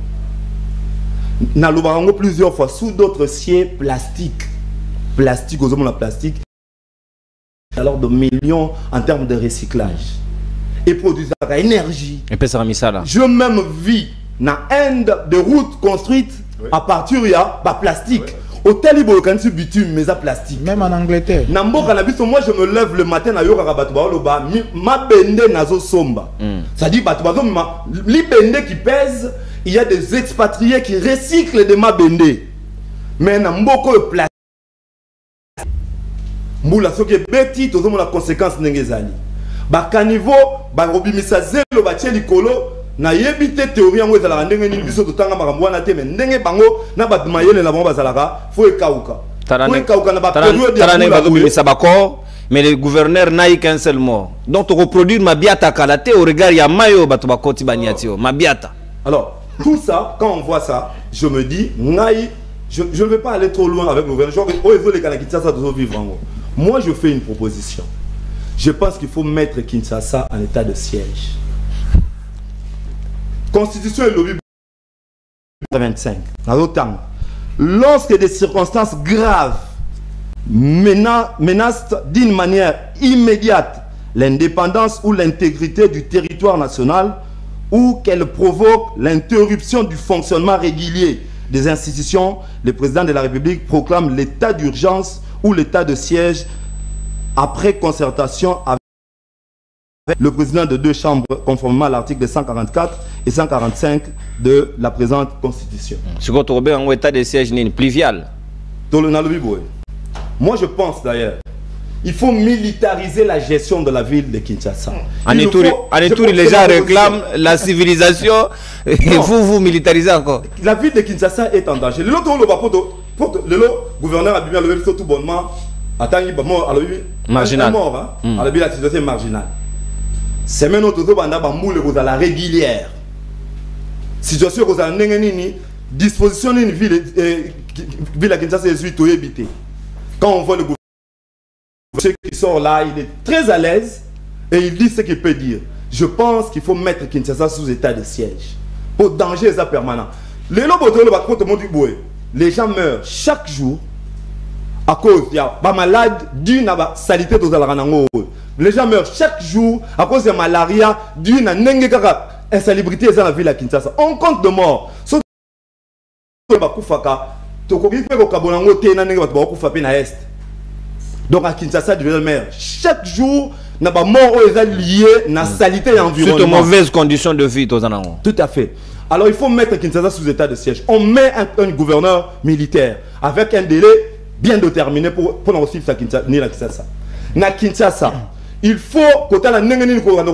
Nalubarango plusieurs fois sous d'autres sièges plastiques. Plastique, aux hommes la plastique. Alors de millions en termes de recyclage. Et produisant de l'énergie. Et puis ça remis ça là. Je même vis dans un de routes construites à partir de plastique. Hôtel Ibo quand tu bitume mais à plastique. Même en Angleterre. Nambo cannabis moi je me lève le matin na yoka rabatu ba loba ma bende nazo somba. Ça dit batu ba ma li bende qui pèse, il y a des expatriés qui recyclent de ma bende. Mais nambo ko plastique. Mbula soki beti tozo la conséquence ngezali. Ba caniveau ba robimisa zelo ba likolo. Na yebite théorie yango ezala ndenge nini biso totanga makambo wana te mais ndenge bango na bat mayele na bango bazalaka faut ekauka na ba période ya bazobimisa bako mais le gouverneur n'a eu qu'un seul mot donc to reproduire mabiata kalate au regard ya mayo bato bakoti baniatio mabiata. Alors tout ça quand on voit ça je me dis ngai je ne vais pas aller trop loin avec le gouverneur les Kinshasa doivent vivre en haut. Moi je fais une proposition. Je pense qu'il faut mettre Kinshasa en état de siège. Constitution et lobby 25. Lorsque des circonstances graves menace d'une manière immédiate l'indépendance ou l'intégrité du territoire national, ou qu'elle provoque l'interruption du fonctionnement régulier des institutions, le président de la République proclame l'état d'urgence ou l'état de siège après concertation avec le président de deux chambres, conformément à l'article 144 et 145 de la présente Constitution. Ce que tu as un état de siège pluvial. Moi, je pense d'ailleurs, il faut militariser la gestion de la ville de Kinshasa. En Ituri, les gens réclament la civilisation et vous militarisez encore. La ville de Kinshasa est en danger. Le gouverneur a bien levé tout bonnement. Marginal. La situation est marginale. C'est maintenant que la régulière. Situation que vous disposition d'une ville de Kinshasa est évitée. Quand on voit le gouvernement qui sort là, il est très à l'aise et il dit ce qu'il peut dire. Je pense qu'il faut mettre Kinshasa sous état de siège. Pour danger ça permanent. Les gens meurent chaque jour à cause de la malade d'une salité de la. Les gens meurent chaque jour à cause de la malaria d'une insalubrité dans la ville de Kinshasa. On compte de morts. Donc à Kinshasa, chaque jour, il y a des morts liés à la saleté et l'environnement. C'est une mauvaise condition de vie. Tout à fait. Alors il faut mettre Kinshasa sous état de siège. On met un gouverneur militaire avec un délai bien déterminé pour aussi Kinshasa. Na Kinshasa, il faut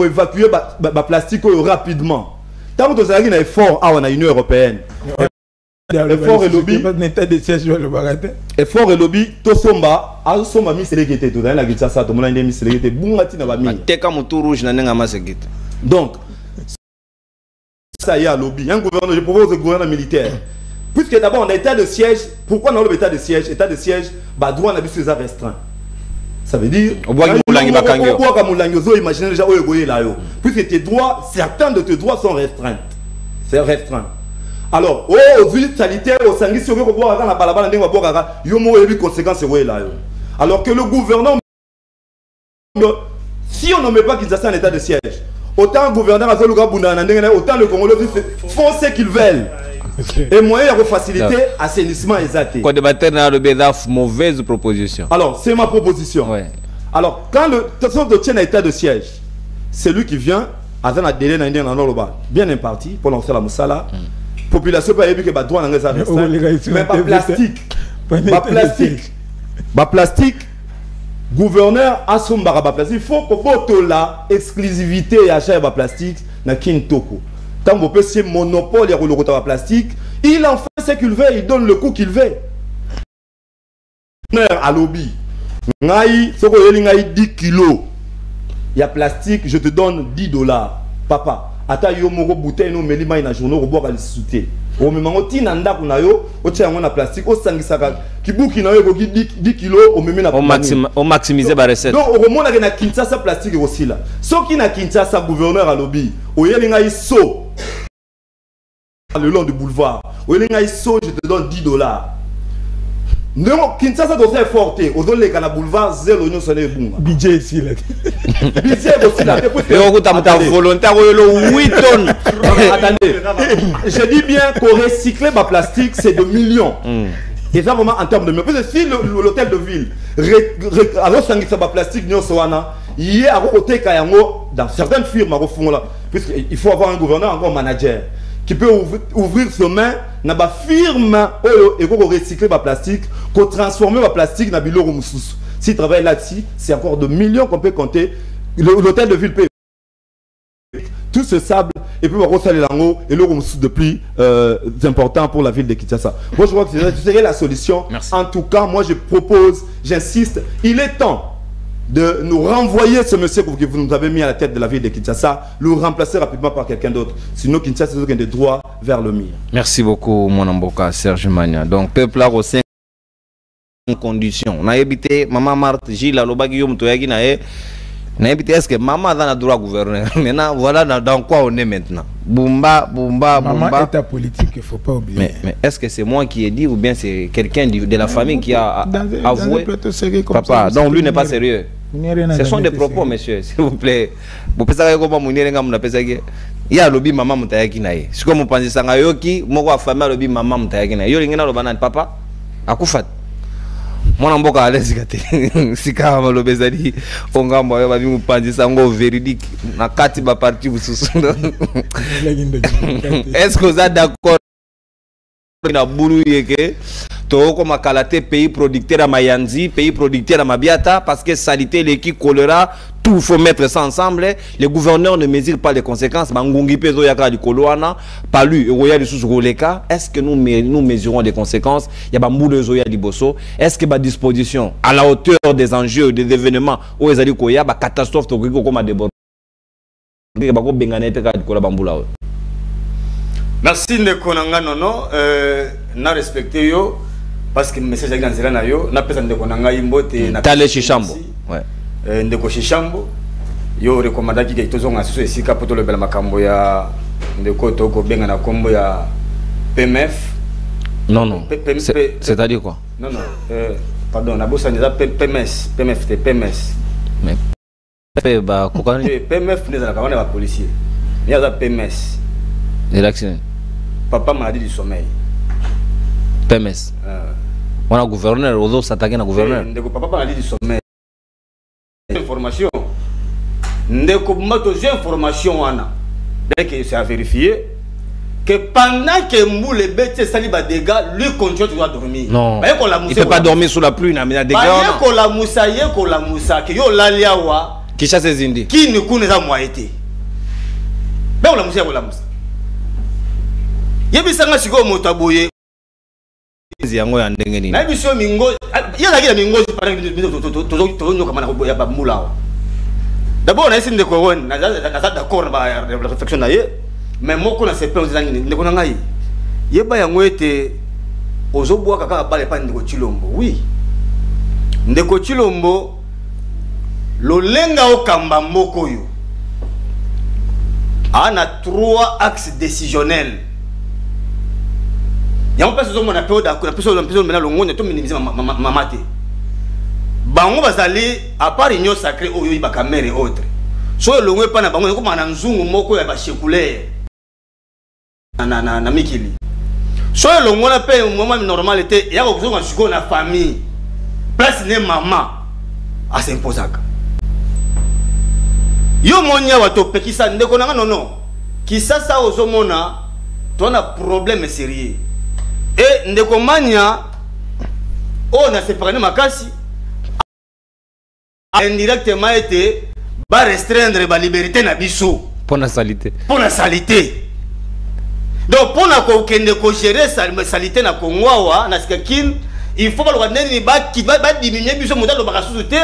évacuer le plastique rapidement. Tant que nous avons un effort à l'Union européenne. Effort et lobby. Effort et lobby. Tosomba. Tosomba mi séléguité. Tout dans la Kinshasa, tout le monde a mis séléguité. Boumati na ba mi. Teka mutu rouge na nenga masegite. Donc, ça y est, lobby. Un gouverneur, je propose un gouverneur militaire. Puisque d'abord on a état de siège. Pourquoi on a l'état de siège? État de siège, bah droit on a vu ces restreint. Ça veut dire. Imaginez déjà où est là. Puisque tes droits, certains de tes droits sont restreints. C'est restreint. Alors, aux huiles sanitaires, aux sanguines, si on veut voir la balabala, il y a des conséquences. Alors que le gouvernement, si on ne met pas Kinshasa en état de siège, autant le gouverneur, autant le Congolais font ce qu'ils veulent. Et moyen de faciliter l'assainissement exact. Quoi débattre dans le BEDAF, mauvaise proposition. Alors, c'est ma proposition. Ouais. Alors, quand le tient en état de siège, c'est lui qui vient, avec un délai bien imparti pour lancer la moussala. Population pas évident que bah droit dans mais pas plastique gouverneur a son baraba plastique. Il faut que la exclusivité et achat de plastique na Kintoko. Tant que peut c'est monopole et le plastique, il en fait ce qu'il veut, il donne le coût qu'il veut. À lobby ngai soko yeli ngai 10 kilos il y a plastique, je te donne $10. Papa ata yo moko bouteille no melima ina journaux roboka lisouté o memango tina ndako na yo o tia ngo na plastique o sangisaka kibuki na yo ko 10 kilos o memi na au maximiser ba recette. Donc o mona ke na Kinshasa plastique aussi là soki na Kinshasa gouverneur à lobby o yelinga iso le long du boulevard o yelinga iso je te donne $10. Non, Kinshasa doit faire forte. Aux autres, les canaux boulevard, zéro l'oignon sur les boum. Budget ici là. Budget aussi là. Et on a ta volontaire, 8 tonnes. Attendez. Je dis bien qu'au recycler ma plastique, c'est de millions. Et ça vraiment en termes de millions. Parce que si l'hôtel de ville, alors ça ma plastique, il y a un côté dans certaines firmes, puisqu'il faut avoir un gouverneur, encore un manager qui peut ouvrir ses mains dans la firme et recycler ma plastique, qu'on transformer ma plastique dans biloko mususu. S'il travaille là-dessus, c'est encore de millions qu'on peut compter. L'hôtel de ville peut tout ce sable et puis on va resserrer l'anneau et l'eau de plus important pour la ville de Kinshasa. Moi je crois que ce serait la solution. Merci. En tout cas, moi je propose, j'insiste, il est temps de nous renvoyer ce monsieur que vous nous avez mis à la tête de la ville de Kinshasa, le remplacer rapidement par quelqu'un d'autre. Sinon, Kinshasa a des droits vers le mur. Merci beaucoup, mon amboka, Serge Mania. Donc, peuple là, au 5 conditions. On a habité, Maman Marthe, Gilles, Alobagi, Mtoyagi, Est-ce que maman a le droit à gouverner? Maintenant, voilà dans quoi on est maintenant. Boumba. Maman est ta politique, il ne faut pas oublier. Mais est-ce que c'est moi qui ai dit ou bien c'est quelqu'un de la famille qui a avoué? Papa, donc lui n'est pas sérieux. Ce sont des propos, monsieur, s'il vous plaît. Vous pensez comment mon il y a lobby maman mutayaki nae. Si comme vous pensez ça ngayoki, moi famille lobby maman mutayaki nae. Yo lingena lobana papa akufat. Mwana mboka alezi kate. Sika malobe zali ongambo yo babi mupanzi sango véridique na kati ba parti bususu. Est-ce que vous êtes d'accord na bulu yeke to ko makalate pays producteur à Mayanzi, pays producteur à Mabiata parce que salité l'équipe choléra tout faut mettre ça ensemble. Les gouverneurs ne mesurent pas les conséquences. Bangungi pezo yaka di koloana, palu roya di sous roleka. Est-ce que nous mesurons les conséquences? Il y a bambou zoya di bosso. Est-ce que ba disposition à la hauteur des enjeux des événements où ezali koya ba catastrophe to ko comme débord. Ba ko bengane pe ka di kola bambula. Merci ndeko nanga nono na respecté yo parce que message avec dans na yo na pesa ndeko nanga imbote na Tale Shishambo. Ouais. Ndeko Shishambo yo recommandaki ke tozonga siso esika poto le bela makambo ya ndeko toko benga na kombo ya PMF. Non. C'est-à-dire quoi? Non. Pardon, na bossa neza PMS. Mais ba kokani PMF neza na kabana ba policier. Il y a PMS. Et l'accident. Papa maladie du sommeil. PMS. On a gouverneur, aux autres s'attaquer à gouverneur. Papa maladie du sommeil. Information. Ndeko mato j'ai information wana. Dès que c'est à vérifier que pendant que moule bête sali ba dégâts, lui continue doit dormir. Non. Il peut pas dormir sous la pluie na mina dégâts. Ba ko la musa que yo laliawa. Qui chasse les Indiens. Qui ne connaît pas moi été. Ba la musa Yebisanga siko motaboye. Yango ya ndenge nini. Na biso mingo, yala kila mingo par exemple to kama na ya bamula. D'abord na esi ndeko won na d'accord na réflexion na ye, mais moko na sepe ozangi ndeko na ngai. Yeba yango ete ozobwa kaka bale pa ndeko Chilombo. Oui. Ndeko Chilombo lolenga okamba moko yo. Ana 3 axes décisionnels. Il y a un peu de temps où on a pu tout minimiser ma mate. Bango bazali à part union sacrée au yoiba caméra et autres. So le ngwe pa na bango comme na nzungu moko ya ba shekule na mikili. So le ngona pe moment normal était ya ko zonga siko na famille. Place ne maman a s'imposaka. Yo monya wato pekisa ndeko nanga non. Kisasa ozomona to na problème sérieux. Et ndeko mania on a séparé makasi indirectement été va restreindre la liberté na biso pour la salité. Donc pour na ko kende ko gérer salité na Kongoa na skakin il faut pas le retenir ni ba qui va diminuer biso modèle ba sous-té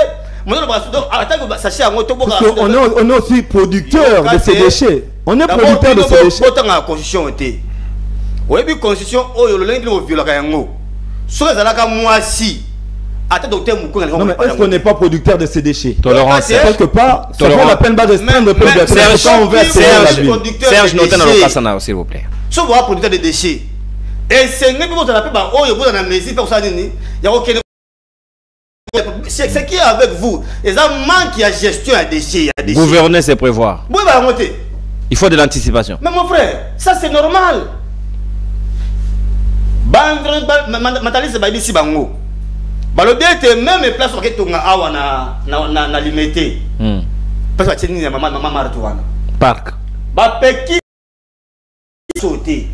modèle ba donc attends que sachez en auto on est aussi producteur de ces déchets. On est producteur de ces déchets. Autant la constitution était. Oui, puis constitution oyo le lengi le violaka yango. So ezalaka mwasi. Ata docteur Mukonga. Non mais est-ce qu'on n'est pas producteur de ces déchets? Tolérance. Quelque part, ça vaut la peine pas restreindre peu de Serge noté dans le Kassana s'il vous plaît. So vous producteur de déchets. Et c'est ne peut pas la ba oyo vous na mesi pour ça nini. Ya aucun c'est qui est avec vous? Et ça manque ya gestion à déchets, ya déchets. Gouverner c'est prévoir. Oui bah monter. Il faut de l'anticipation. Mais mon frère, ça c'est normal. Matalise ba bisi bango. Ba le dete même place que tonga awa na limité. Parce que tini maman martuana. Parc. Ba peki sauter.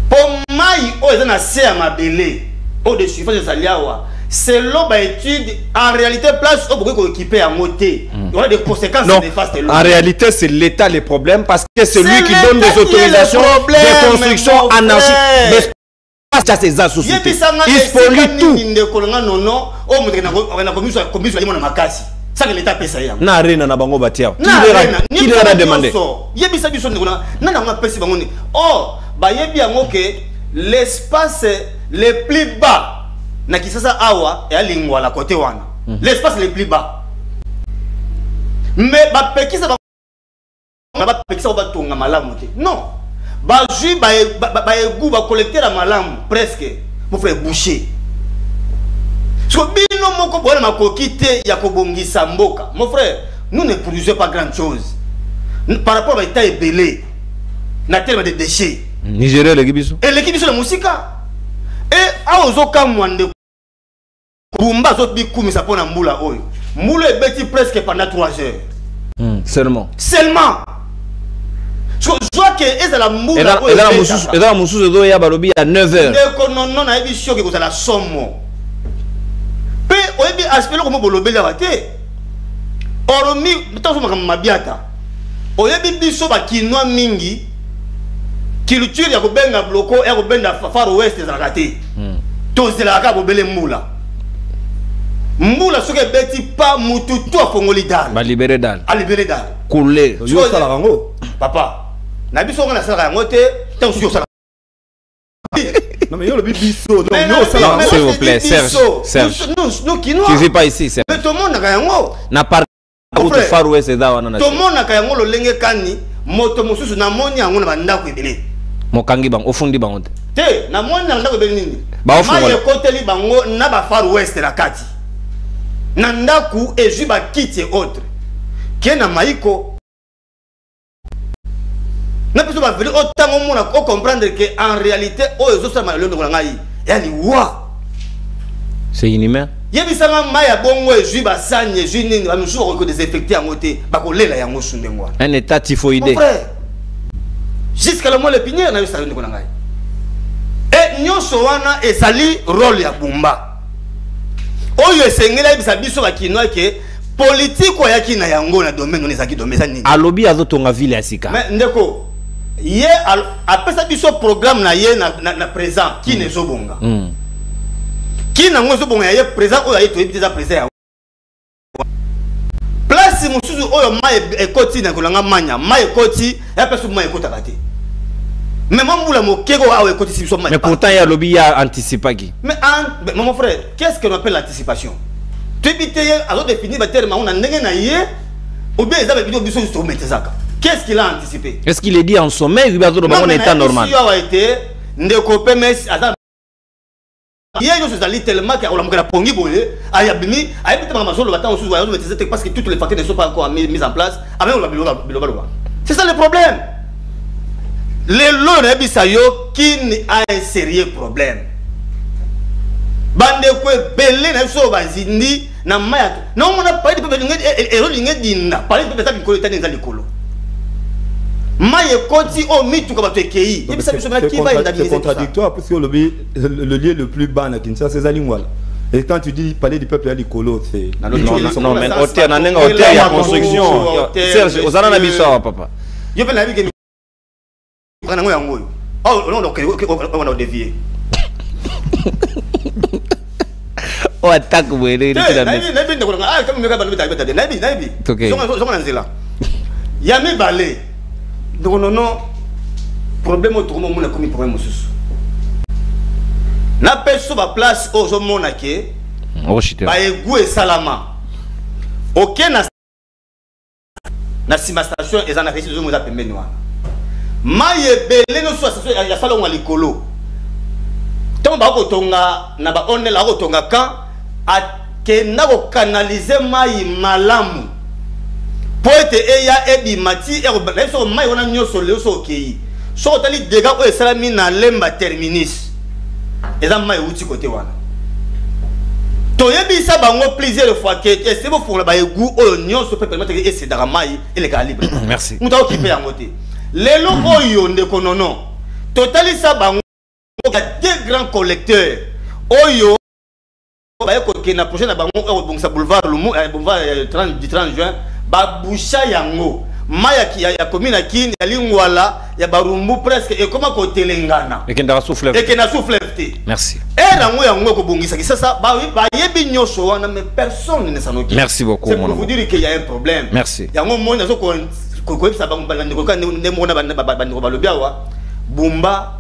Pour mai o ezana se amabele au dessus face saliawa. Selon ba étude en réalité place au beaucoup équipé à monter. Il y aura des conséquences néfastes. En réalité, c'est l'État les problèmes parce que c'est lui qui donne des autorisations de construction anarchiques. À ces sociétés. Il spolie tout. Ça que l'État peut ça. Na arena na bango batia. Qui leur a demandé? Yebisa biso ndekona. Na nga pesi bango ni. Oh, ba yebi yango ke l'espace le plus bas na kisasa awa et alingwa la côté wana. L'espace le plus bas. mais bapekisa bapekisa batonga malamu te non bazwi baegu bacollecter la malamu presque mon frère boucher so bino moko bona makoki te ya kobongisa mboka mon frère nous ne produisons pas grand chose par rapport à l'état ébélé na terme de déchets Nigeria l'équipe biso et l'équipe biso la musika et a ozoka mwande bumba zo bikumisa pona mbula oyo mbula ebeti presque pendant 3 heures seulement je vois que est la mbula et là mususu do ya balobi à 9 heures ndeko non na ebi shoke ko la somo pe oyebi aspect ko mo bolobela bate oromi mtaso mabiata oyebi biso ba kinwa mingi culture ya kobenga bloko ya kobenga far west zakate tozela ka bobele mbula soke beti pa mutu to afongoli dal ba libérer dal a libérer dal couler yo sala rango papa na biso ngana sala rango te tansu sala non mais yo le biso non yo sala s'il vous plaît Serge nous kinois tu vis pas ici Serge mais tout le monde na yango na par route far west da wana tout le monde na yango lo lenge kani moto mususu na moni yango na bandako ebele mokangi bang ofundi bango te na moni na ndako ebele nini ba ofungola ma ekoteli bango na ba far west la kati na ndaku ezwi ba kiti autre ke na maiko na peso ba veli otango mona ko comprendre que en réalité oyo zo sama londo ngai yani wa c'est inhumain yebisanga maya bongo ezwi ba sanye ezwi nini ba musu ko désinfecter yango te ba ko lela yango sundengwa un état typhoïde jusqu'à le mois le pinier na yo sa londo ngai et nyoso wana ezali rôle ya bumba oyo esengela bisa biso bakinwa ke politique oyaki na yango na domaine on ezaki domaine nini alobi azotonga ville ya sika mais ndeko ye apesa biso programme na ye na présent qui ne zobonga qui na ngo zobonga ye présent oyo ayi to ebiteza présent place mususu oyo mai ekoti na kolanga manya mai ekoti ya peso mai ekota kate mais mambula mokego awe ekoti biso mai mais pourtant ya lobi ya anticipaki mais mon frère qu'est-ce qu'on appelle l'anticipation tu ebite ye azo définir ba terme on a ndenge na ye ou bien ça va biso biso instrument zaka qu'est-ce qu'il a anticipé est-ce qu'il est dit en sommet ou bien dans état normal si a été ndeko PMS ada hier je suis allé tellement que on a pongi boye ayabini ayabite ma mazolo bata on sous voyage mais parce que toutes les facteurs ne sont pas encore mises en place avec on va c'est ça le problème les lois bisayo qui a un sérieux problème bande ko belé na so bazindi na maya non on a pas de peuple et dinna parler de ça bikolo tani nzali kolo maye koti o mitu ka bato ekei yebisa biso na kiba c'est contradictoire parce que le lieu le plus bas na Kinshasa c'est Zalingwala et quand tu dis parler du peuple à l'icolo c'est non mais hôtel na nenga hôtel ya construction Serge ozana na biso papa yo pe na bi ke kana ngo yango yo oh on a dévié o attaque wele nabi ndeko ah comme meka balobi tabeta de nabi zonga na nzela ya mi balé donc non problème autour mo na comme problème mususu na peso ba place ozo mona ke ba egu e salama OK na sima station ezana récit zo mo za pembeni wana maye belé no so station ya salon wa likolo tant ba ko tonga na ba onela ko tonga kan akenda ko canaliser mai malamu poete eya ebi mati e so mai wana nyoso le so okei so tali dega o esalami na lemba terminus eza mai uti côté wana to yebisa bango plusieurs fois que c'est bon pour la ba egu o nyoso peut permettre que c'est dans mai et le calibre merci muta okipe yango te lelo oyo ndeko nono totali sa bango deux grands collecteurs oyo ba ko na prochaine bango bon ça boulevard Lumu boulevard 30 juin ba boucha yango maya ki ya commune kini ya lingwala ya barumbu presque et comment ko telengana et kenda souffle merci et rango yango ko bongisa ki sasa ba yebi nyoso wana mais personne ne s'en occupe merci beaucoup c'est pour vous dire qu'il y a un problème merci yango mona zo ko ça bango balande ko ne mona bande ko balobiawa bumba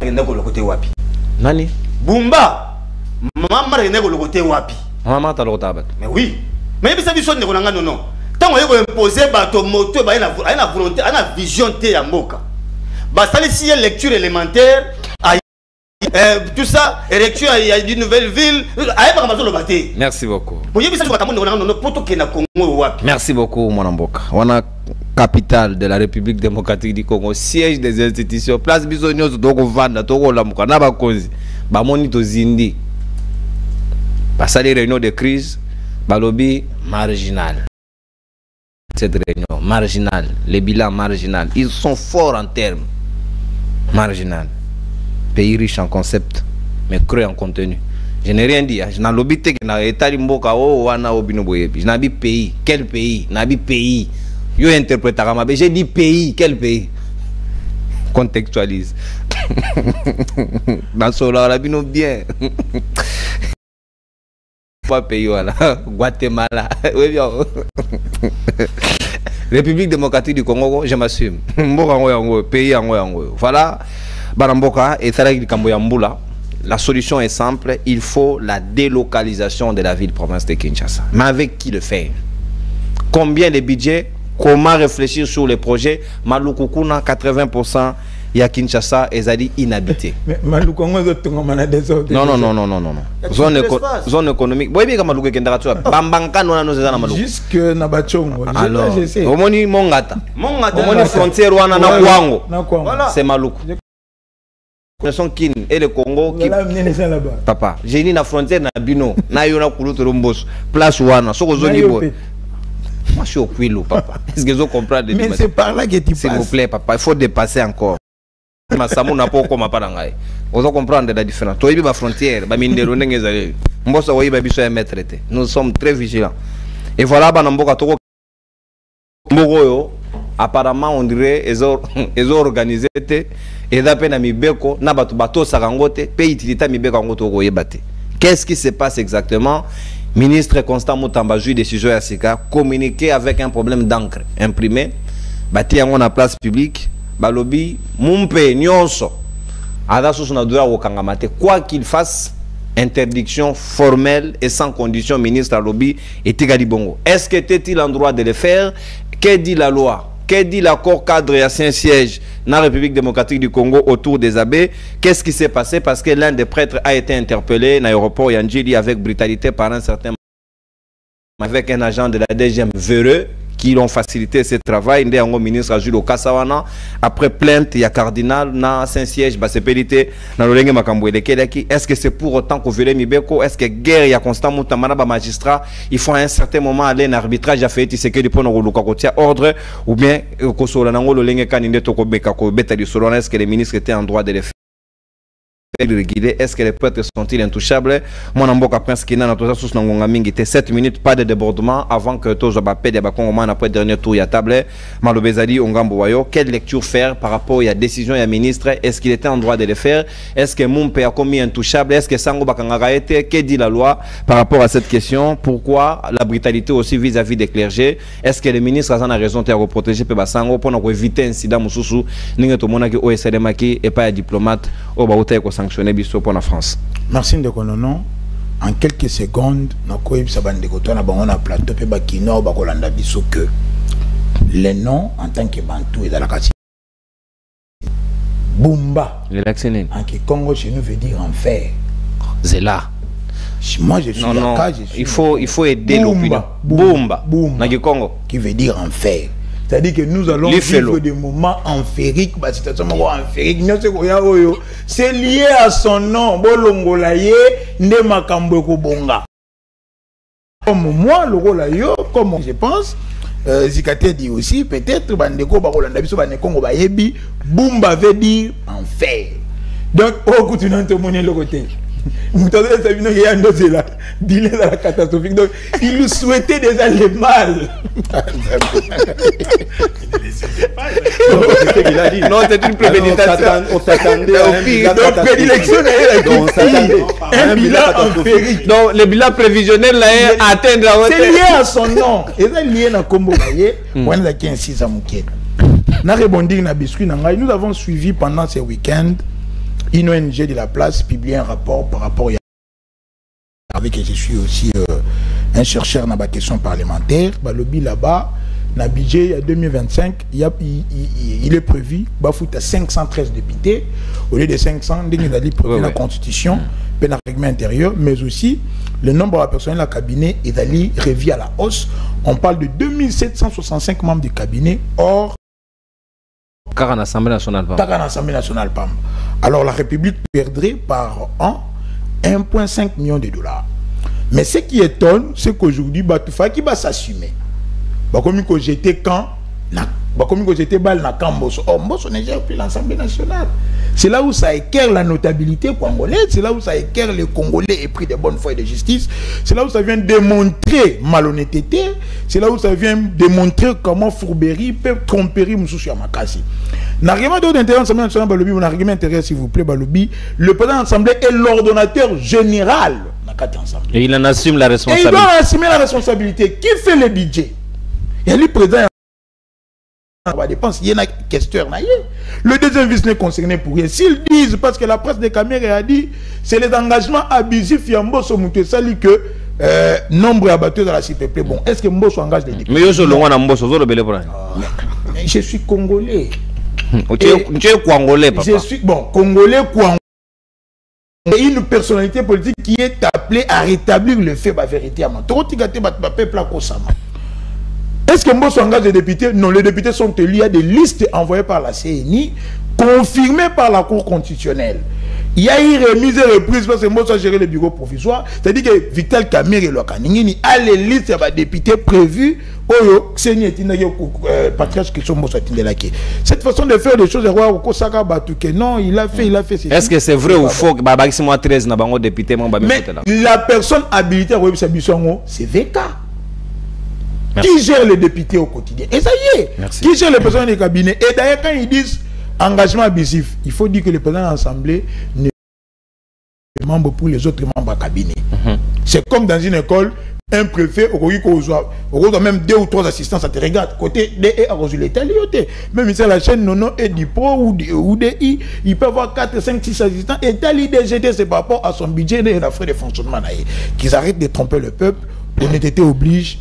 ndeko lokote wapi nani bumba mama ndeko lokote wapi mama ta lokota bat mais oui mais bisa biso ndeko nanga non tant on est imposé bato moto ba ina volonté ana vision te ya mboka ba sali si lecture élémentaire tout ça érection il y a une nouvelle ville merci beaucoup merci beaucoup mon amboka wana capitale de la République démocratique du Congo, siège des institutions, place bisognos doko vanda toko lamuka na bakonzi ba monito zindi passer les réunions de crise balobi marginal. Cette réunion marginale, les bilans marginal, ils sont forts en termes marginal. Pays riche en concept mais creux en contenu. Je n'ai rien dit, je n'ai l'obité que na etali mboka o wana obino boyebi. Je n'ai dit pays, quel pays? N'a dit pays. Yo interprétera ma j'ai dit pays, quel pays? Contextualise. Dans ce là bino bien. Pas pays voilà, Guatemala. Oui bien. République démocratique du Congo, je m'assume. Mboka ngo pays ngo. Voilà. Baramboka et Saraki Kamboyambula. La solution est simple, il faut la délocalisation de la ville-province de Kinshasa. Mais avec qui le faire? Combien de budget? Comment réfléchir sur les projets? Malukukuna 80% il y a Kinshasa et Zadi inhabité. Non. Zone économique. Jusque Nabachongo. Alors, Omoni Mongata. Omoni frontière wana na Kwango. C'est Maluku. Sont kin et le Congo qui papa j'ai dit la frontière na bino na yona kuluturumbos place wana soko zoni boy moi je suis au Kwilu papa est-ce que vous comprenez? Mais c'est par là que tu passes, s'il vous plaît papa, il faut dépasser encore masamu na poko mapara ngai vous comprendre la différence to yiba frontière ba mindelo ndenge ezali mbosa wo yiba biso ya maître. Nous sommes très vigilants et voilà ba mboka toko mbogo apparemment on dirait ils ont organisé et d'après na mibeko na bato bato sarangote pays utilita mibeko ngoto ko yebate. Qu'est-ce qui se passe exactement? Ministre Constant Mutamba joue décision ya sika communiquer avec un problème d'encre imprimé bati yango na place publique balobi mumpe nyonso ada soso na dura ko kangamate quoi qu'il fasse interdiction formelle et sans condition ministre alobi etikali bongo. Est-ce que était-il en droit de le faire? Que dit la loi? Que dit l'accord cadre et à Saint-Siège dans la République démocratique du Congo autour des abbés? Qu'est-ce qui s'est passé? Parce que l'un des prêtres a été interpellé dans l'aéroport Yandjili avec brutalité par un certain avec un agent de la DGM véreux qui ont facilité ce travail. Le ministre Jules Kassawana après plainte il y a cardinal na Saint-Siège basepelité na lolenge makambo elekelaki. Est-ce que c'est pour autant que Vélé Mibeko? Est-ce que guerre il y a constant mutamana ba magistrat il faut à un certain moment aller en arbitrage a fait c'est que du pono luka kotia ordre ou bien ko sola nango lolenge kaninde to ko beka ko beta du solon? Est-ce que les ministres étaient en droit de le faire? Est-ce que les prêtres sont-ils intouchables? Mon amboka prince qui n'a pas tous n'onga mingi 7 minutes pas de débordement avant que tous abapé de bakongoma après dernier tour ya table malobezali ongambo wayo. Quelle lecture faire par rapport à la décision ya ministre? Est-ce qu'il était en droit de le faire? Est-ce que Mumpe a commis intouchable? Est-ce que Sango Bakangara était? Que dit la loi par rapport à cette question? Pourquoi la brutalité aussi vis-à-vis des clergés? Est-ce que le ministre a raison de reprotéger pe basango pour éviter incident mususu ninga to monaki OSLM qui et pas diplomate au baouta ko sanctionner biso pour la France? Merci de konono. En quelques secondes na koyib sabande ko tona bango na plateau pe bakino bakolanda biso que les noms en tant que bantou et dans la kasi Bumba en Congo chez nous veut dire enfer. Zela. Moi je suis non, il faut aider l'opinion. Bumba na Congo qui veut dire enfer. C'est-à-dire que nous allons vivre des moments enfériques, c'est lié à son nom. Comme moi, le rôle comme je pense, Zikate dit aussi, peut-être, Bumba veut dire enfer. Donc, au tout le côté. Catastrophique. Donc, il nous souhaitait déjà le mal. Non, c'est une préméditation. On s'attendait à un bilan enférique. Donc, le bilan prévisionnel là est atteindre. C'est lié à son nom. Et c'est lié à Combo Baye. On a 15 ans. Nous avons suivi pendant ces week-ends une ONG de la place publie un rapport par rapport à avec je suis aussi un chercheur dans la question parlementaire. Bah, le lobby là-bas, dans le budget 2025, il est prévu bah, à 513 députés au lieu de 500. Il y a prévu la constitution, le règlement intérieur, mais aussi le nombre de personnel dans le cabinet est allé revu à la hausse. On parle de 2765 membres du cabinet, or car en Assemblée nationale PAM. Alors la République perdrait par an 1,5 million de dollars. Mais ce qui étonne, c'est qu'aujourd'hui, Batoufa qui va s'assumer. Comme il j'étais quand, comme il j'étais balle na Kamboso. Oh, Mboso ne gère plus l'Assemblée nationale. C'est là où ça équerre la notabilité congolaise, c'est là où ça équerre les Congolais et pris de bonnes fois de justice, c'est là où ça vient démontrer malhonnêteté, c'est là où ça vient démontrer comment fourberie peut tromperie Moussouchi Amakasi. L'argument d'intérêt de l'Assemblée nationale, Balobi, mon argument d'intérêt, s'il vous plaît, Balobi, le président de l'Assemblée est l'ordonnateur général. Et il en assume la responsabilité. Et il doit assumer la responsabilité. Qui fait le budget? Il y a le président. Il y a un questeur. Le deuxième vice n'est concerné pour rien. S'ils disent, parce que la presse des caméras a dit, c'est les engagements abusifs Yamboso Moutessali que nombre abattus dans la CPP. Bon, est-ce que Mboso engage des députés? Mais je suis congolais. Tu es congolais, papa. Je suis congolais, et une personnalité politique qui est appelée à rétablir le fait, la vérité. Est-ce que Mboso engage des députés? Non, les députés sont élus. Il y a des listes envoyées par la CNI, confirmées par la Cour constitutionnelle. Il y a eu remise et reprise parce que Mboso a géré le bureau provisoire. C'est-à-dire que Vital Kamerhe et Lokaningini a les listes de députés prévus. Cette façon de faire des choses, non, il a fait. Est-ce que c'est vrai ou faux que maximum 13 députés? Mais la personne habilitée à c'est VK. Merci. Qui gère les députés au quotidien? Et ça y est. Merci. Qui gère les personnes des cabinets? Et d'ailleurs, quand ils disent engagement abusif, il faut dire que le président de l'Assemblée ne membre pour les autres membres du cabinet. C'est comme dans une école, un préfet, au même 2 ou 3 assistants, ça te regarde. Côté DE, même si la chaîne Nono et du Pro ou DI, il peut avoir 4, 5, 6 assistants. Et tel DGT, c'est par rapport à son budget et la frais de fonctionnement. Qu'ils arrêtent de tromper le peuple, honnêteté oblige.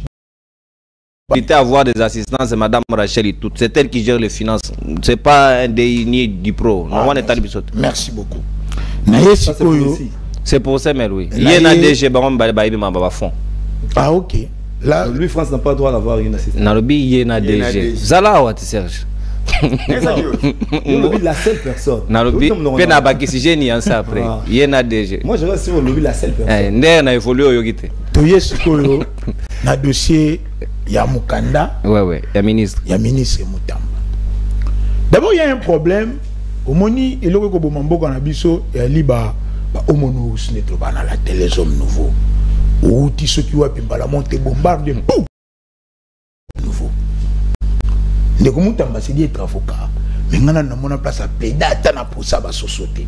Avoir des assistants, c'est Madame Rachel et tout. C'est elle qui gère les finances. C'est pas un DI ni du Pro. Merci beaucoup. C'est pour ça, mais oui. Il y a un DG, ah, ok. Là, lui, France n'a pas le droit d'avoir une assistante. Narobi, il y a un DG. Zala, ou Serge? Narobi, la seule personne. Narobi, il y a un DG après. Il y a un DG. Moi, je reste sur le la seule personne. Il a évolué au Yogite. Dans le dossier, il y a Mukanda. Ouais, il y a ministre. Il y a ministre Moutamba. D'abord, il y a un problème. Au Moni, il y a un problème. Il y a un liba. Au Mono, ce n'est pas dans la télé, les hommes nouveaux. Ou tu sais qui va la montée bombarde boum nouveau. Ne comment t'as c'est dit être avocat. Mais on a mon place à plaider à pour ça va sauter.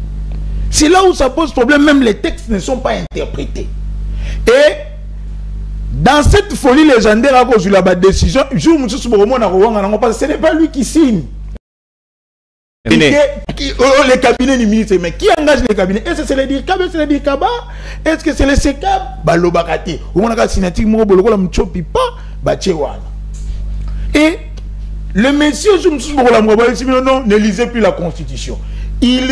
C'est là où ça pose problème. Même les textes ne sont pas interprétés. Et dans cette folie légendaire à cause de la décision, ce n'est pas lui qui signe. Les cabinets du ministre, mais qui engage les cabinets? Est-ce que c'est les DIRCAB? Est-ce que c'est les DIRCABA? Est-ce que c'est les SECAB? Balobakati. Et le monsieur, non, ne lisait plus la Constitution. Il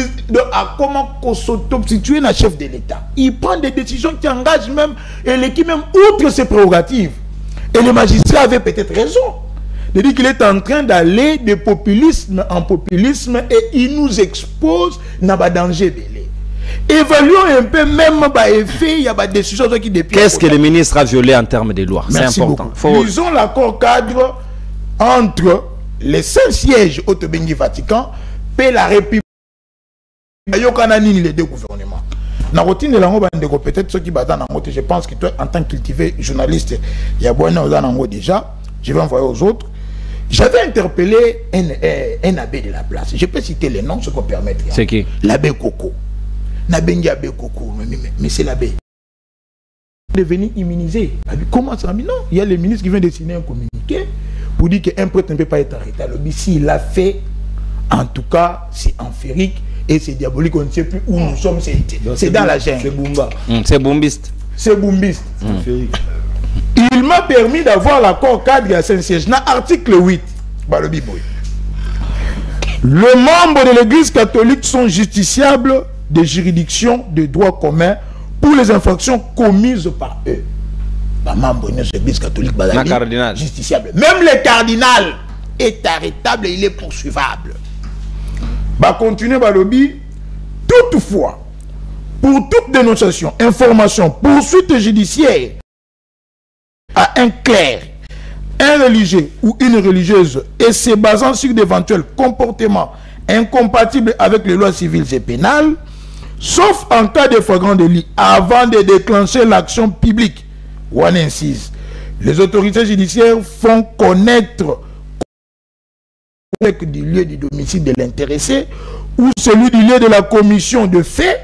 a comment s'auto-substituer dans le chef de l'État. Il prend des décisions qui engagent même l'équipe, même outre ses prérogatives. Et le magistrat avait peut-être raison. De dire qu'il est en train d'aller de populisme en populisme et il nous expose dans le danger belé. Évaluons un peu même effet, il y a des décisions qui depuis. Qu'est-ce que le ministre a violé en termes de loi? C'est important. Lisons l'accord cadre entre les 5 sièges au Vatican et la République. Il y a les deux gouvernements. Dans la routine de l'ango, peut-être ceux qui battent en ango, je pense que toi, en tant que cultivé journaliste, il y a beaucoup de déjà. Je vais envoyer aux autres. J'avais interpellé un abbé de la place. Je peux citer les noms, ce qu'on permet. C'est qui? L'abbé Coco. Nabengi abbé Coco. Mais c'est l'abbé. Il est venu immuniser. Comment ça? Non, il y a le ministre qui vient de signer un communiqué pour dire qu'un prêtre ne peut pas être arrêté. S'il l'a fait, en tout cas, c'est enférique et c'est diabolique. On ne sait plus où nous sommes. C'est dans la chaîne. C'est Bumba. C'est bombiste. c'est bombiste. Il m'a permis d'avoir l'accord cadre à Saint-Siège. Dans l'article 8, les membres de l'Église catholique sont justiciables des juridictions de droit commun pour les infractions commises par eux. Les membres de l'Église catholique sont justiciables. Même le cardinal est arrêtable et il est poursuivable. Continuez Balobi. Toutefois, pour toute dénonciation, information, poursuite judiciaire à un clerc, un religieux ou une religieuse et se basant sur d'éventuels comportements incompatibles avec les lois civiles et pénales, sauf en cas de flagrant délit, avant de déclencher l'action publique, one insiste, les autorités judiciaires font connaître du lieu du domicile de l'intéressé ou celui du lieu de la commission de fait,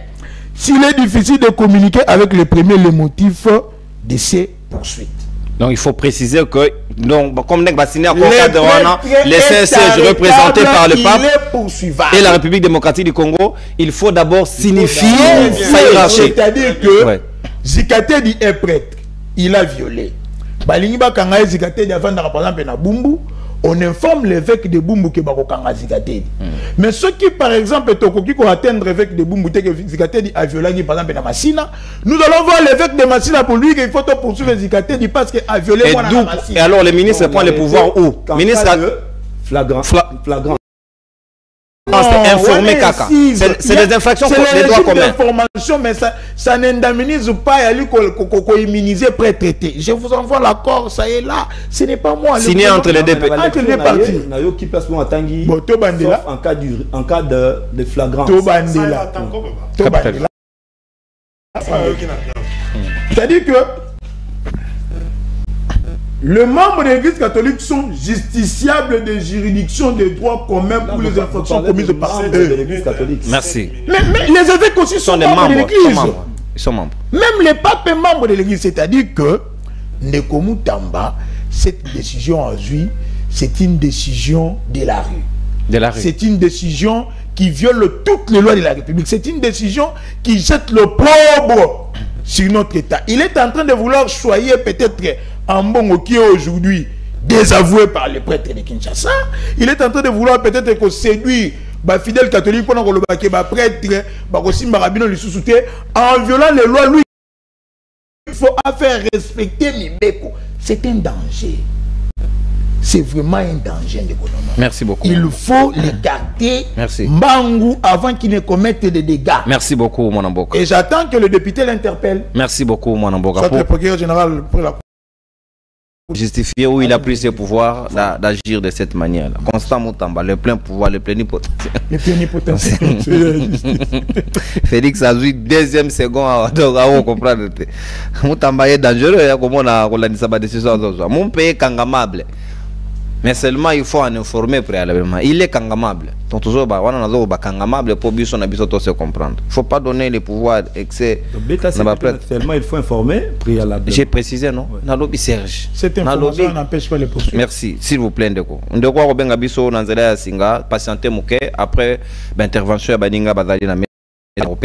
s'il est difficile de communiquer avec le premier les motifs de ces poursuites. Donc il faut préciser que, donc, comme les CSG représentés par le pape et la République démocratique du Congo, il faut d'abord signifier sa hiérarchie. C'est-à-dire que Zikatedi est prêtre, il a violé. Balingiba Kangaye Zikatedi avant par exemple na Bumbu, on informe l'évêque de Bumbu que Bako Kanga Zikatedi. Mais ceux qui par exemple Tokoki ko atteindre l'évêque de Bumbu que Zikatedi a violé par exemple na Massina, nous allons voir l'évêque de Massina pour lui qu'il faut poursuivre Zikatedi parce qu'il a violé moi na Massina. Et alors les ministres prennent le pouvoir où? Ministre flagrant. Informé caca. C'est des infractions des droits communs. Mais ça n'indemnise pas à lui qu'on immuniser pré-traité. Je vous envoie l'accord, ça est là. Ce n'est pas moi. Signé entre les deux parties. En cas de flagrant. C'est-à-dire que les membres de l'Église catholique sont justiciables des juridictions de droit commun pour les infractions commises par l'Église catholique. Merci. Mais les évêques aussi sont membres de l'Église. Ils sont membres. Même les papes sont membres de l'Église. C'est-à-dire que Nekomu Tamba, cette décision en juillet, c'est une décision de la rue. C'est une décision qui viole toutes les lois de la République. C'est une décision qui jette l'opprobre sur notre État. Il est en train de vouloir choyer peut-être un bon qui est aujourd'hui désavoué par les prêtres de Kinshasa. Il est en train de vouloir peut-être séduire les fidèles catholiques pendant que le prêtre en violant les lois. Lui, il faut faire respecter Mibeko. C'est un danger. C'est vraiment un danger. Merci beaucoup. Il faut l'écarter. Merci. Mbangu avant qu'il ne commette des dégâts. Merci beaucoup, mon Amboka. Et j'attends que le député l'interpelle. Merci beaucoup, mon Amboka. Soit le procureur général pour la justifier où il a pris ses pouvoirs d'agir de cette manière. Constant Moutamba, le plein pouvoir, le plénipotentiel. Le plénipotentiel. Félix a joué deuxième seconde à comprendre. Moutamba est dangereux, comme on a la décision. Mon pays est kangamable. Mais seulement il faut en informer préalablement. Il est kangamable. Donc toujours on a kangamable pour bien se comprendre. Il ne faut pas donner les pouvoirs excès. Seulement il faut informer préalablement. J'ai précisé non. Nalobi Serge. Cette information n'empêche pas les poursuites. Merci, s'il vous plaît ndeko. Ndeko ko benga biso na nzela ya singa patienter muke après intervention ya baninga bazali na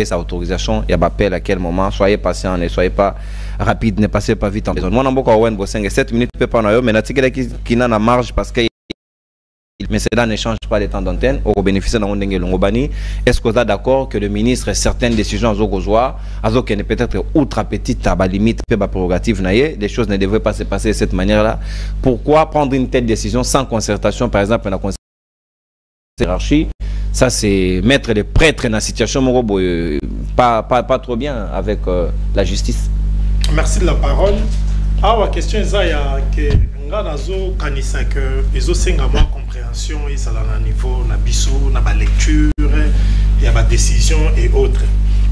sa autorisation, il y a appel à quel moment, soyez patient, ne soyez pas rapide, ne passez pas vite en besoin. Moi, je n'ai pas 7 minutes, mais qui n'a pas marge parce que mais cela ne change pas les temps d'antenne. Au bénéfice de l'Ondenge Longobani, est-ce que vous êtes d'accord que le ministre, certaines décisions à Zogozoa, qui est peut-être ultra petite, à la limite, à prérogative, les choses ne devraient pas se passer de cette manière-là? Pourquoi prendre une telle décision sans concertation, par exemple, dans la hiérarchie? Ça, c'est mettre les prêtres dans la situation pas trop bien avec la justice. Merci de la parole. La question est que les autres compréhension, ils ont un niveau, na lecture, il y a des décisions et autres.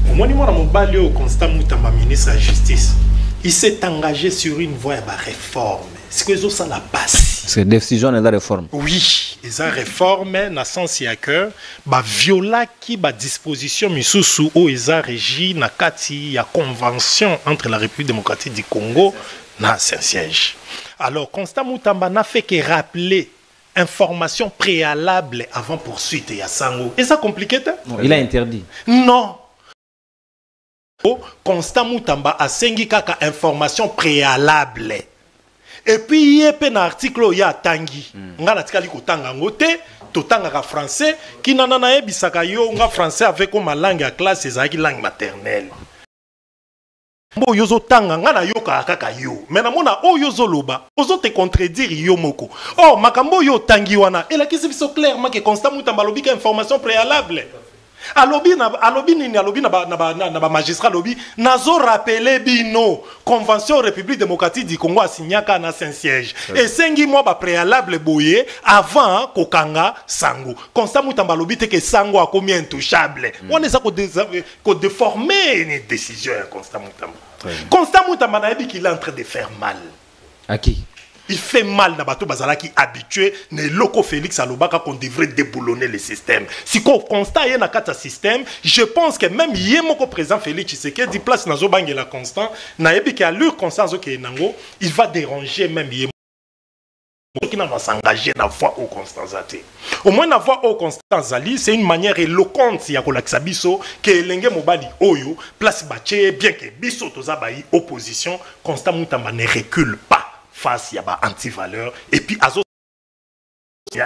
Au moins, mon constat Moutamba, ministre de la Justice, il s'est engagé sur une voie de réforme. C'est que les autres la passe. C'est décision de la réforme. Oui, les réforme dans le sens que viola qui disposition misusu ou ils ont régi na kati ya convention entre la République démocratique du Congo na Saint-Siège. Alors Constant Moutamba n'a fait que rappeler information préalable avant poursuite et à Sango. Et ça compliqué? Il a interdit. Non. Constant Moutamba a sengi kaka information préalable. Et puis il y a un article il y a tangi. Nga na tikali ko tanga ngote, to tanga français qui nanana ebisaka yo nga français avec comme langue à classe ezaki langue maternelle. Mbo yozo tanga nga na yoka kaka yo. Mais na mona o yozo loba, ozo te contredire yo moko. Oh makambo yo tangi wana, et la kisi biso clairement que Constant Moutamba lobi ka information préalable. Alobi na magistrat lobi nazo rappeler bino convention République démocratique du Congo a signé na Saint-Siège et sengi moi ba préalable boye avant kokanga sango. Constant Moutamba lobi te que sango a combien intouchable. On est ça ko déformer une décision Constant Moutamba. Constant Moutamba na dit qu'il est en train de faire mal. À qui? Il fait mal dans bateau bazala qui habitué ne loko Félix Alobaka qu'on devrait déboulonner le système. Si qu'on constate y a un système, je pense que même yemoko président Félix Tshisekedi place nazo bangela constant na yebi ki allure constance ke nango, il va déranger même yemoko qui n'a pas s'engager na voix au Constance. Au moins la voix au Constance Ali, c'est une manière éloquente ya kolakisa biso que lenge mobali oyo place bache bien que biso toza bayi opposition, Constant Moutamba ne recule pas face à anti-valeur et puis azo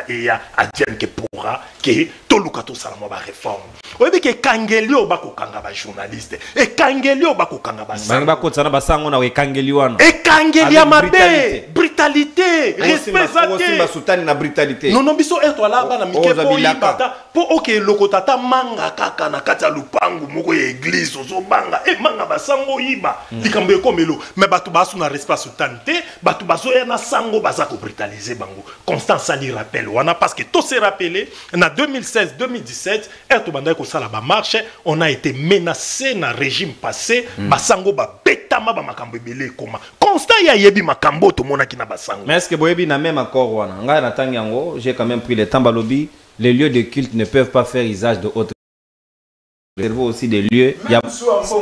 il y a Adjen qui pourra que tout le cadeau ça la réforme. Oui mais que Kangelio bako kanga ba journaliste et Kangelio bako kanga ba sang. Bako tsana ba sang na we Kangelio wana. Et Kangelia mabe brutalité, respect zake. Ba soutani na brutalité. Non non biso eto la ba na mikepo ibata po OK lokotata manga kaka na kata lupangu moko ya église ozo banga e manga ba sango iba. Likambe komelo mais batu basu na respect soutante, batu baso na sango bazako brutaliser bango. Constant Sali rappelle parce que tout s'est rappelé en 2016-2017 marche, on a été menacé dans le régime passé basango ba betama ba makambo belé koma constant ya yebi makambo to mona ki na basango. Mais est-ce que boyebi na même accord wana nga na tangango j'ai quand même pris le temps balobi les lieux de culte ne peuvent pas faire usage de autres aussi des lieux il y a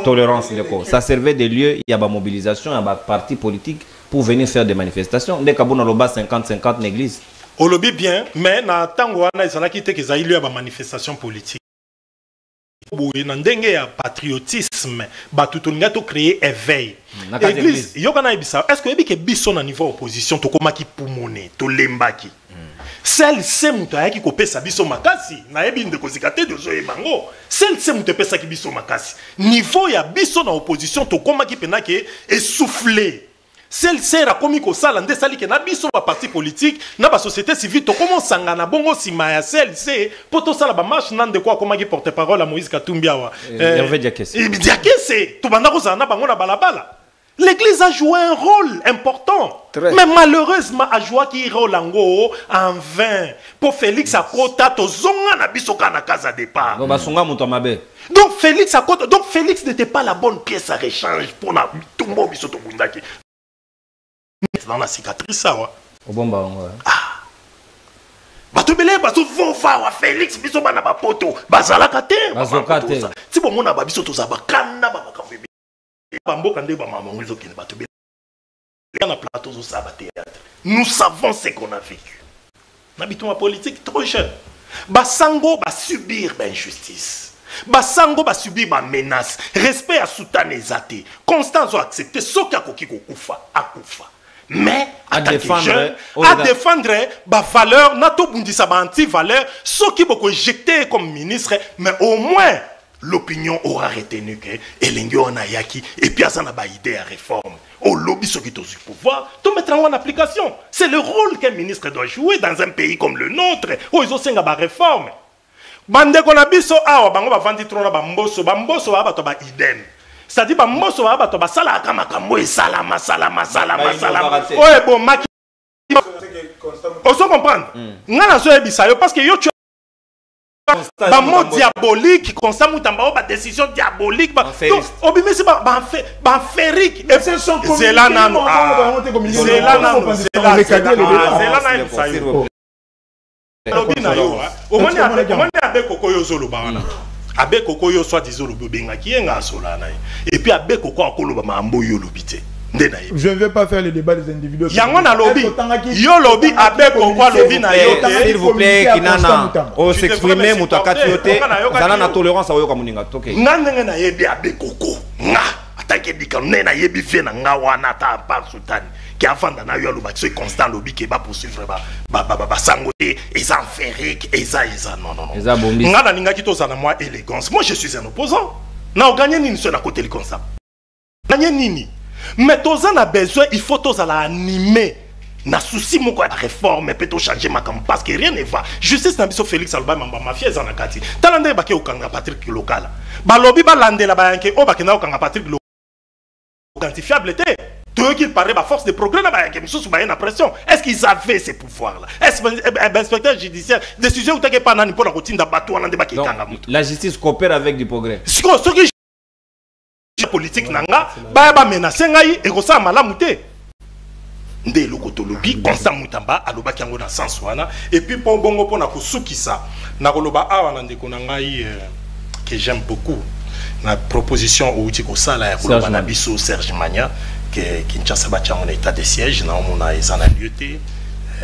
tolérance ça servait des lieux il y a ba mobilisation il y a ba parti politique pour venir faire des manifestations dès kabona loba 50-50 l'église. On le dit bien, mais na tango wana ezala ki te ke za lieu ba manifestation politique. Boye na ndenge ya patriotisme, ba tutolinga to créer éveil. Église, yoka na ebisa, est-ce que yebi ke biso na niveau opposition to koma ki pumone, to lembaki. Celle se muto ya ki kopesa biso makasi, na yebi ndeko zikate de zo ebango. Celle se muto pesa ki biso makasi. Niveau ya biso na opposition to koma ki pena ke essoufflé. Celle-ci a commis au sala nde sali ke na biso ba parti politique na ba société civile to comment sangana bongo sima ya celle-ci poto sala ba marche nan de quoi comment qui porte parole à Moïse Katumbi awa Hervé Diakese to banda ko sana bango na balabala. L'église a joué un rôle important. Mais malheureusement a joué qui rôle en vain pour Félix Akota to zonga na biso kana casa départ. Donc ba songa muto mabe. Donc Félix n'était pas la bonne pièce à rechange pour na tumbo biso to bundaki. Dans la cicatrice ça wa obomba ngo ah batobele bazo vofa wa Félix biso bana ba poto bazala kate bazokate ti bo mona ba biso to za bakanda ba makambe ba mboka nde ba mama ngizo kine batobele na plateau zo sa ba théâtre nous savons ce qu'on a vécu na bituma politique trop jeune basango ba subir ba injustice basango ba subir ba menace respect à soutenir les athées Constance a accepté ce qui a koki ko kufa akufa. Mais à défendre ba valeur nato bundisa ba anti-valeur ceux qui beaucoup jeté comme ministre mais au moins l'opinion aura retenu que Elengi Onayaki et puis ça n'a pas idée à réforme au lobby ceux qui ont du pouvoir tout mettre en application c'est le rôle qu'un ministre doit jouer dans un pays comme le nôtre où ils ont senga ba réforme bande ko na biso awa bango ba vandi trona ba mboso ba bato ba idem. C'est-à-dire que moi, je vais sala kamakambo et salama. Ouais, bon, maki. On se comprend. Ngana so ebisa yo parce que yo tu ba mot diabolique, Constant Moutamba ba décision diabolique ba. Donc obimesi ba férique. C'est là nano. C'est là nano. Au moins avec Kokoyo Zolo bana. Abe Kokoyo soit disons le benga qui est nga solana et puis abe Koko akolo ba mambo yo lobité Je ne vais pas faire le débat des individus. Yango na lobby. Yo lobby avec quoi lobby na yo. S'il vous plaît, Kinana. On s'exprimer mutakati yote. Zala na tolérance ayo kamuninga. OK. Nanga na yebi avec koko. Nga atake dikane na yebi fe na nga wana ta par sultani. Qui afanda na yo lobby c'est constant lobby qui va poursuivre ba sangote eza férique eza non. Nga na ninga kito za na moi élégance. Moi je suis un opposant. Na gagner nini sur la côté le constat. Gagner nini. Mais tous en a besoin, il faut tous à l'animer. Na souci mon quoi réforme, peut changer ma campagne parce que rien ne va. Justice na biso Félix Alba mafia za na kati. Talande ba ke okanga Patrick local. Ba lobby ba lande la ba yanke o ba ke na okanga Patrick local. Quantifiable était. Tout qu'il paraît ba force de progrès na ba yanke miso ba na pression. Est-ce qu'ils avaient ces pouvoirs là? Est-ce inspecteur judiciaire décision ou take pas nani pour la routine da bateau na ba ke kanga. La justice coopère avec du progrès. Ce qui politique nanga ba menacer ngai et kosa malamu te nde lokotolobi constant mutamba aloba kiango na sens wana et puis pour bongo pona kosukisa na koloba awa na ndeko na ngai que j'aime beaucoup na proposition ou tiko sala ya koloba na biso Serge Magna que Kinshasa ba tiango na état de siège na mona ezana lieuté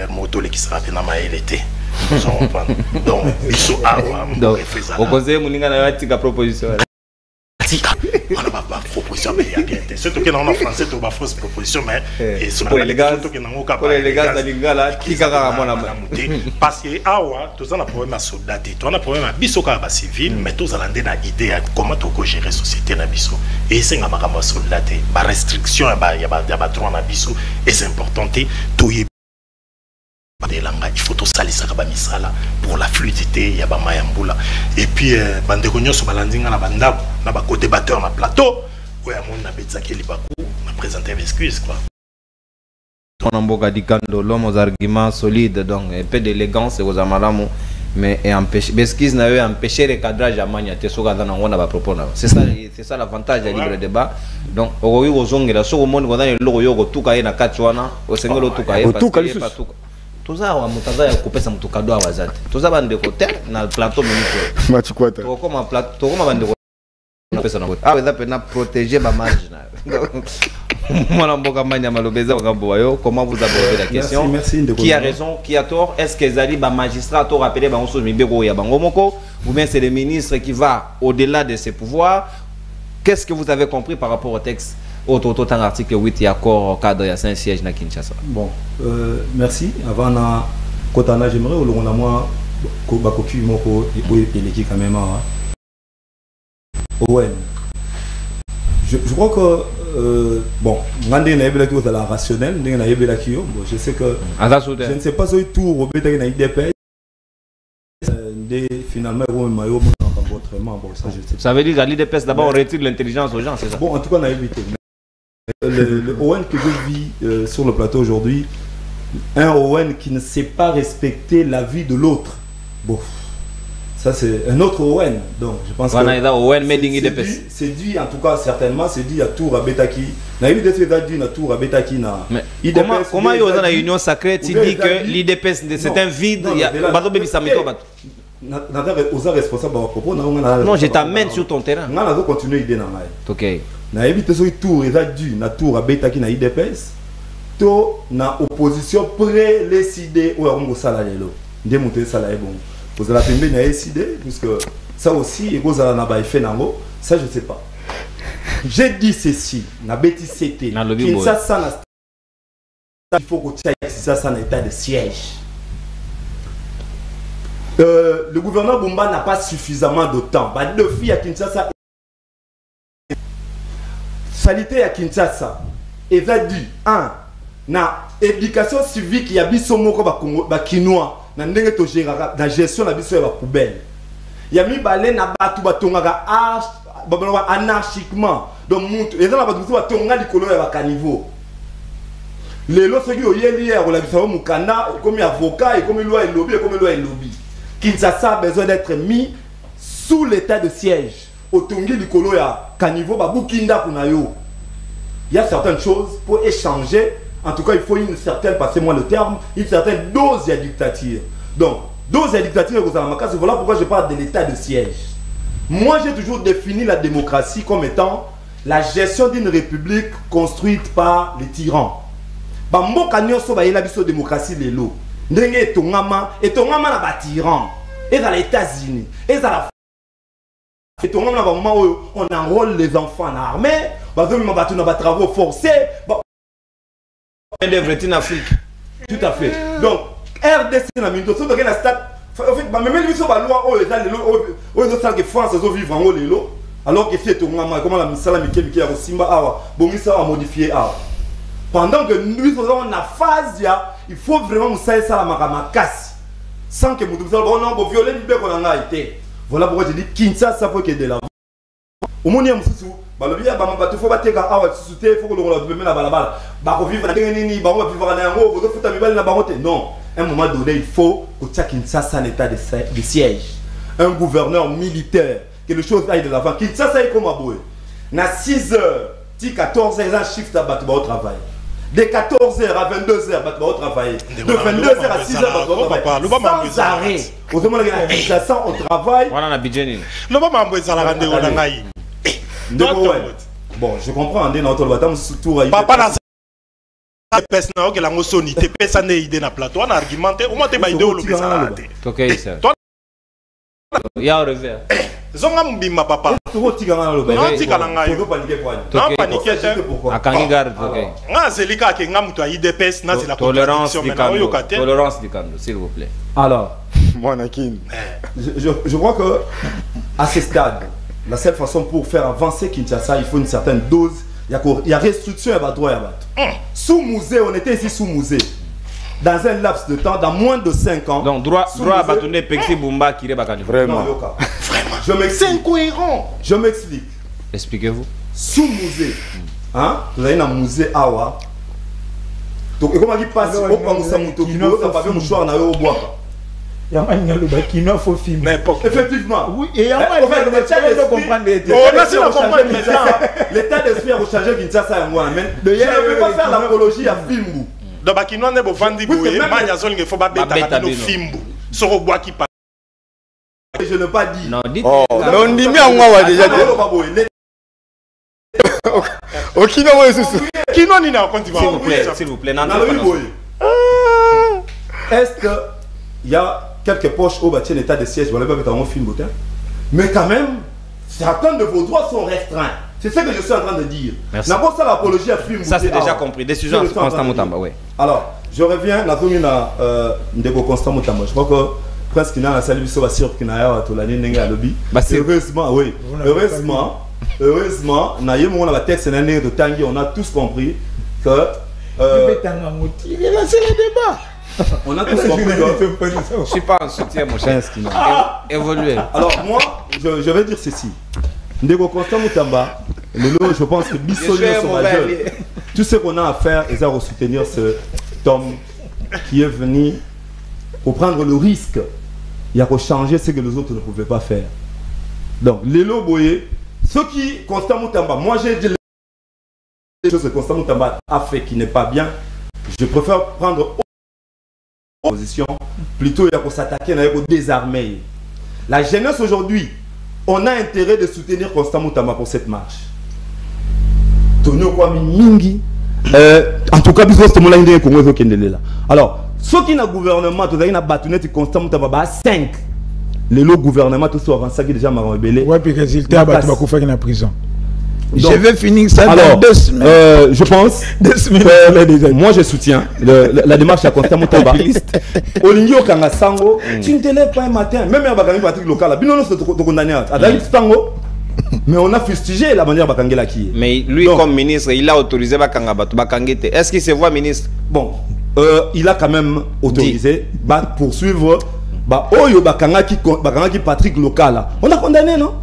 moto le qui sera na maelete donc biso awa donc au conseil muninga na yatika proposition on a pas proposition mais il y a bien surtout que en français tu as fausse proposition mais pour les gars de lingala kikaka mona parce que awa tous on a problème à soldat tu on a problème à biso ka ba civil mais tous allande na idée comment tu ko gérer société na biso et c'est nga makamba soldat ba restriction ya ba droit na biso et c'est important tu il faut tout ça pour la fluidité ya ba mayambula et puis bandeko nyoso balandinga na bandako na ba co-débatteur na plateau oya mon na betzaki libaku na présenter excuse quoi on amboka dikando l'homme aux arguments solides donc un peu d'élégance et aux amalamu mais et empêcher besquise na yo empêcher le cadrage à mania te soka dans on va proposer c'est ça l'avantage du libre débat donc oyi ozongela so monde ko dans le logo yo ko tuka ina katwana o sengelo tuka ye parce que pas tuka toza wa mutaza ya kupesa mtukado wazate toza bande côté na plateau minute machikwata to koma plateau koma bande na pesa na côté ah weza pena protéger ba marginal mwana mboka manya malobeza ngambo yo comment vous abordez la question merci, qui a raison qui a tort est-ce que zali ba magistrat to rappeler ba onso mibeko ya bango moko ou bien c'est le ministre qui va au-delà de ses pouvoirs? Qu'est-ce que vous avez compris par rapport au texte autant article 8 et accord cadre ya saint siège na Kinshasa? Bon, merci. Avant na kotana j'aimerais au long moi ba koki moko et l'équipe quand même Owen. Je crois que bon, ngande na yebela ki la rationnel, ndenge na yebela ki yo. Bon, je sais que je ne sais pas si tout Robert na IDP finalement mayo autrement bon ça je sais. Ça veut dire que l'IDPS d'abord on retire l'intelligence aux gens, c'est ça? Bon, en tout cas on a évité. Le Owen que je vis sur le plateau aujourd'hui, un Owen qui ne sait pas respecter la vie de l'autre. Bon, ça c'est un autre Owen. Donc je pense que c'est dû en tout cas certainement, c'est dû à Tour à Betaki. Na UDPS c'est dû à Tour à Betaki na. Comment il y a dans la union sacrée tu dis que l'IDPS c'est un vide, il y a bateau baby samito bateau. Non, je t'amène sur ton terrain. On a continuer l'idée dans la. OK. Na évité ce tour et dû na tour à Betaki na IDPS. To na opposition pré décider ou on sala lelo. Démonter sala bon. Vous allez tomber na décider puisque ça aussi et vous allez na ba effet nango, ça je sais pas. J'ai dit ceci, na bêtise c'était. Ça il faut que ça en état de siège. Le gouverneur Bumba n'a pas suffisamment de temps. Bah, deux filles à Kinshasa. Salité à Kinshasa. Et va dire, na éducation civique, il y a bisomoko ba kinois. Na ndenge to gérera la gestion la biso ya poubelle. Il y a mis balé na batu batonga anarchiquement. Donc monte et dans la batu batonga likolo ya ba caniveau. Les lois qui ont yéli hier la biso mukanda comme avocat et comme loi et lobby comme loi et lobby. Kinshasa a besoin d'être mis sous l'état de siège. Otongi likolo ya caniveau babukinda kunayo. Il y a certaines choses pour échanger. En tout cas, il faut une certaine, passez-moi le terme, une certaine dose de dictature. Donc, dose de dictature, voilà pourquoi je parle de l'état de siège. Moi, j'ai toujours défini la démocratie comme étant la gestion d'une république construite par les tyrans. Bamboka nyonso ba yela biso démocratie lelo. Ndenge etongama na ba tyran. Et dans les États-Unis, et dans la etongama na ba moment où on enrôle les enfants en armée, ba zo mi ba tuna ba travaux forcés. En Afrique. Tout à fait. Donc RDC na mindo so na stade en fait ba même biso ba loi o eza lelo o zo ça que France zo vivre en lelo. Alors que si etongama comment la misala mikeli ya Simba awa, bongisa a modifier awa. Pendant que nous faisons la phase, il faut vraiment nous savoir ça la macasse. Sans que nous devons violer l'idée qu'on a été. Voilà pourquoi je dis Kinshasa faut qu'il y ait de la. Au moins, il y a un sous. Il faut battre à Awa, il faut que l'on le mette la balle. Bako vivre dans les nids, bako vivre dans les rangs, bako foutre la balle barote. Non, à un moment donné, il faut que Kinshasa l'état de siège. Un gouverneur militaire, que les choses aillent de l'avant. Kinshasa est comme à Boé. Na 6 h, 14 h, un shift à battre au travail. De 14h à 22h, bah, tu vas travailler. De 22h à 6h, bah, tu vas travailler. Sans arrêt. Au moment où on travaille. Voilà, on a budget. Bon, je comprends. On est dans le bâtiment surtout. Papa, la personne qui a la sonné, tu peux s'en idée dans le plateau, on a argumenté. Au moins, tu as idée au lobby. Ok, ça. Il y a un revers. Zonga mbima papa. Non tika langa yo. Non paniquer pourquoi? Akangi garde. OK. Nga zelika ke nga mutu IDPS na la tolérance du Kando. Tolérance du Kando, s'il vous plaît. Alors, Monakin. Je crois que à ce stade, la seule façon pour faire avancer Kinshasa, il faut une certaine dose. Il y a restriction à droit à sous musée, on était ici sous musée. Dans un laps de temps, dans moins de 5 ans. Donc, droit à bâtonner Pexi Bumba qui est Bakani. Vraiment. C'est incohérent. Je m'explique. Expliquez-vous. Sous musée. Hein? Vous avez un musée Awa. Donc, comment il passe au Pangoussa Mouto, qui n'a pas vu un mouchoir dans le bois. Il y a un qui n'a pas film. Effectivement. Oui, et il y a un l'état d'esprit a changé Kinshasa et moi. Je ne peux pas faire l'apologie à Fimbu. Donc, il y a un vandi boué, il faut pas bêta nos Fimbu. Sur le bois qui passe. Je n'ai pas dit. Non, dites. Oh, on dit bien moi déjà dit. Ok, non, ouais, c'est ça. Qui n'en est encore s'il vous plaît, non. Est-ce que il y a quelques poches au bâtiment l'état de siège, voilà, pas un film, mais quand même, certains de vos droits sont restreints. C'est ce que je suis en train de dire. N'importe ça l'apologie à film. Ça c'est déjà compris. Décision Constant Moutamba, oui. Alors, je reviens. La commune a Ndeko Constant Moutamba. Je crois que presque il y a un salut sur la sur qui n'a pas tout l'année n'engue à lobby. Heureusement, oui. Heureusement, on a eu mon texte l'année de Tanguy. On a tous compris que. Il est lancé le débat. On a tous compris que. Je ne suis pas en soutien, mon cher. Évoluer. Alors moi, je vais dire ceci. Ndeko Constant Moutamba, je pense que Bissonnier Sauvageur, tout ce qu'on a à faire est à soutenir cet homme qui est venu pour prendre le risque. Il y a qu'à changer ce que les autres ne pouvaient pas faire. Donc, Lélo Boye, ce qui Constant Moutamba, moi j'ai dit les choses que Constant Moutamba a fait qui n'est pas bien. Je préfère prendre position plutôt il y a qu'à s'attaquer, il y a qu'à désarmer. La jeunesse aujourd'hui, on a intérêt de soutenir Constant Moutamba pour cette marche. Tonio Kwame Mingi. En tout cas, alors, ceux qui ont le gouvernement, tout ça, battu Constant Moutamba 5. Le gouvernement, tout ça, avant ça, qui déjà m'a rebellé. Ouais, puis résultat, il va faire en prison. Donc, je vais finir ça alors, dans 2 semaines. Je pense, moi je soutiens la démarche à Constant Moutamba. Olingi Okanga Sango, tu ne te lèves pas un matin, même un Bakangé Patrick local, Binono se condamné à Sango, mais on a fustigé la manière Bakangé là qui est. Mais lui, donc, comme ministre, il a autorisé Bakanga Bakangé. Est-ce qu'il se voit ministre? Bon, il a quand même autorisé de poursuivre Oyo Bakanga qui Patrick local. On a condamné, non?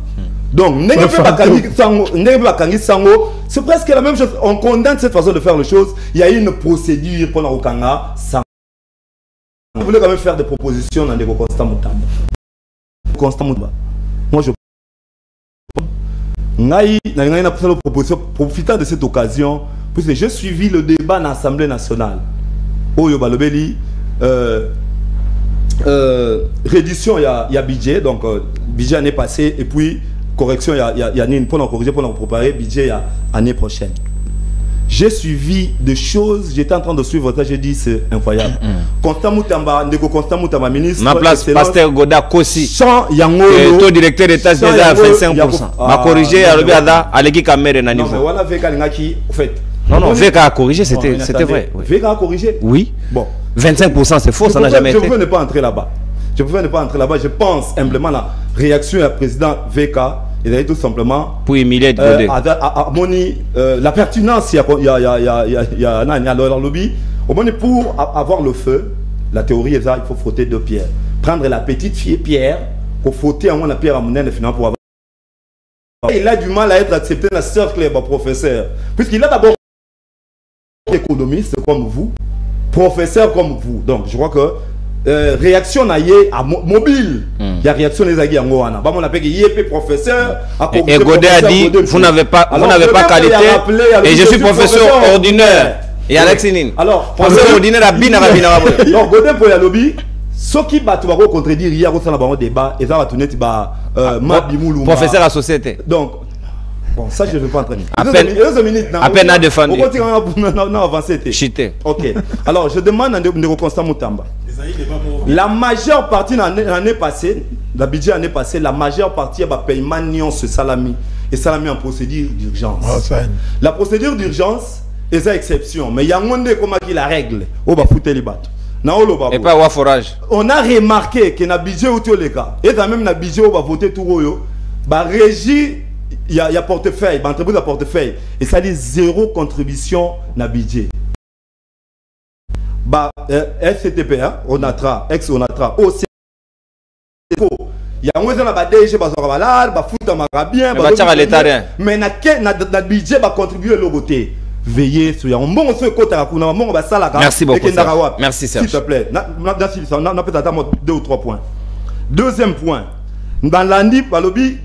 Donc, c'est presque la même chose. On condamne cette façon de faire les choses. Il y a une procédure pour Okanga. Vous voulez quand même faire des propositions dans des Constant Moutamba. Constant Moutamba. Moi, je profitant de cette occasion, puisque j'ai suivi le débat dans l'Assemblée nationale. Oyo Balobeli, réduction, il y a budget, donc budget année passée, et puis correction, il y a une pour corriger, pour préparer budget l'année prochaine. J'ai suivi des choses, j'étais en train de suivre ça, j'ai dit c'est incroyable. Constant Moutamba, Constant Moutamba, ministre. Ma place, Pasteur Goda Kossi. Sans Yango. Taux directeur d'État déjà à 25%. Ma corrigé à l'Obiada, à l'équipe caméra n'a niveau. Non, mais voilà, VK Lingaki, en fait. Non, VK a corrigé, c'était vrai. VK a corrigé? Oui. Bon. 25%, c'est faux, ça n'a jamais été. Je préfère ne pas entrer là-bas. Je pense simplement la réaction du président VK. Il a tout simplement pour humilier Godé. La pertinence, il y a le lobby. Au moins pour avoir le feu, la théorie est ça, il faut frotter deux pierres. Prendre la petite fille pierre, pour frotter à la pierre à mon finalement pour avoir. Il a du mal à être accepté dans le cercle professeur. Puisqu'il a d'abord économiste comme vous, professeur comme vous. Donc je crois que réaction à mobile. Il y a réaction les agis en Goana. On appelle YP professeur. Et Godé a dit vous n'avez pas qualité. Et je suis professeur ordinaire. Et Alex Nin. Alors professeur ordinaire à Bina. Donc Godé pour le lobby. Ce qui va contredire hier au sein de débat et ça va tourner professeur à société. Donc bon, ça je ne veux pas entraîner. À peine à défendre. Ok. Alors je demande à Constant Moutamba. La majeure partie l'année passée, la budget l'année passée, la majeure partie va paiement nion ce salami et salami en procédure d'urgence. La procédure d'urgence est une exception, mais il y a un monde comme qui la règle. On va foutre les bateaux. Et pas avoir forage. On a remarqué que dans le budget où les cas, et même dans le budget où on va voter tout royo, bah régie, il y a portefeuille, entreprise à portefeuille, et ça dit zéro contribution dans le budget. Bah SCTP, Onatra, ex-Onatra, OC. Il y a un peu de DG, bah foot à bien, mais dans le budget, va contribuer le côté. Veillez sur un bon côté à merci beaucoup. Merci Serge. S'il te plaît. On peut attendre 2 ou 3 points. Deuxième point. Dans l'ANDI,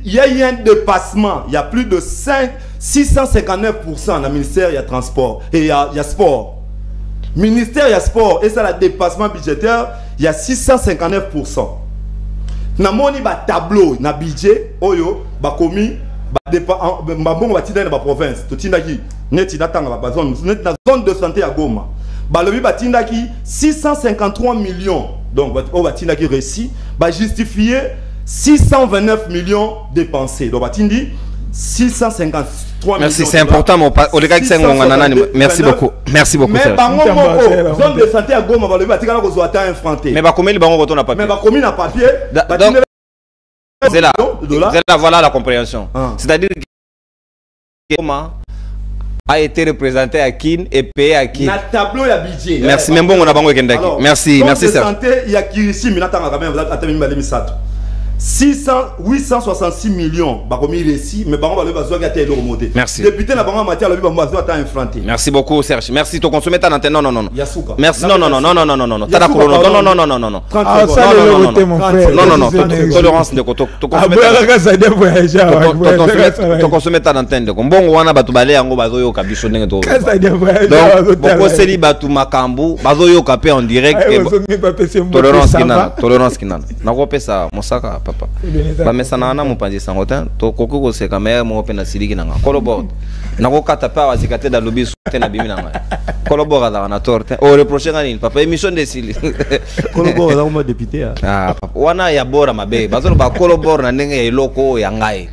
il y a eu un dépassement. Il y a plus de 659% dans le ministère, il y a transport et il y a sport. Ministère, il y a sport et ça, le dépassement budgétaire, il y a 659%. Dans le tableau, dans le budget, il y a commis. Dans province, zone de santé à Goma. Balobi batindaki 653 millions. Donc on va tindaki récit, va justifier 629 millions dépensés. Donc batindi 653 millions. Merci, c'est important mon pas. Merci beaucoup. Merci beaucoup. Mais zone de santé à Goma, balobi batikala ko zoata infranté. Mais ba combien les bango retourne à papier. Mais ba combien na papier? C'est là, voilà la compréhension. C'est-à-dire que comment a été représenté à Kin et payé à Kin. Na tableau ya budget. Merci, même bon on a bango Kendaki. Merci, merci Serge. Santé, il y a Kirisi Minatanga quand même vous attendez mal misato. 866 millions bakomi récit mais bango ba besoin ga télé remonter. Merci. Député na bango matière le bango besoin ta infranté. Merci beaucoup Serge. Merci ton consommer ta antenne. Non. Yasuka. Merci non. Tana chrono. Non. Tolérance de koto. To consommer ta antenne. Mbongo wana batu bale yango bazoyo kabiso ndenge to. Donc boko seli batu makambu bazoyo kapé en direct. Tolérance kinana. Nakopesa mosaka papa. Ba mesana na mopanzi sangotin to kokoko se kamera mo pena siliki nanga. Kolobord. Nako kata pa wazikate da lobby soute na bimi nanga. Kolobord da na torte. O reprocher ngani papa émission de sili. Kolobord da mo député. Ah papa. Wana ya bora mabe. Bazo ba kolobord na ndenge ya iloko ya ngai.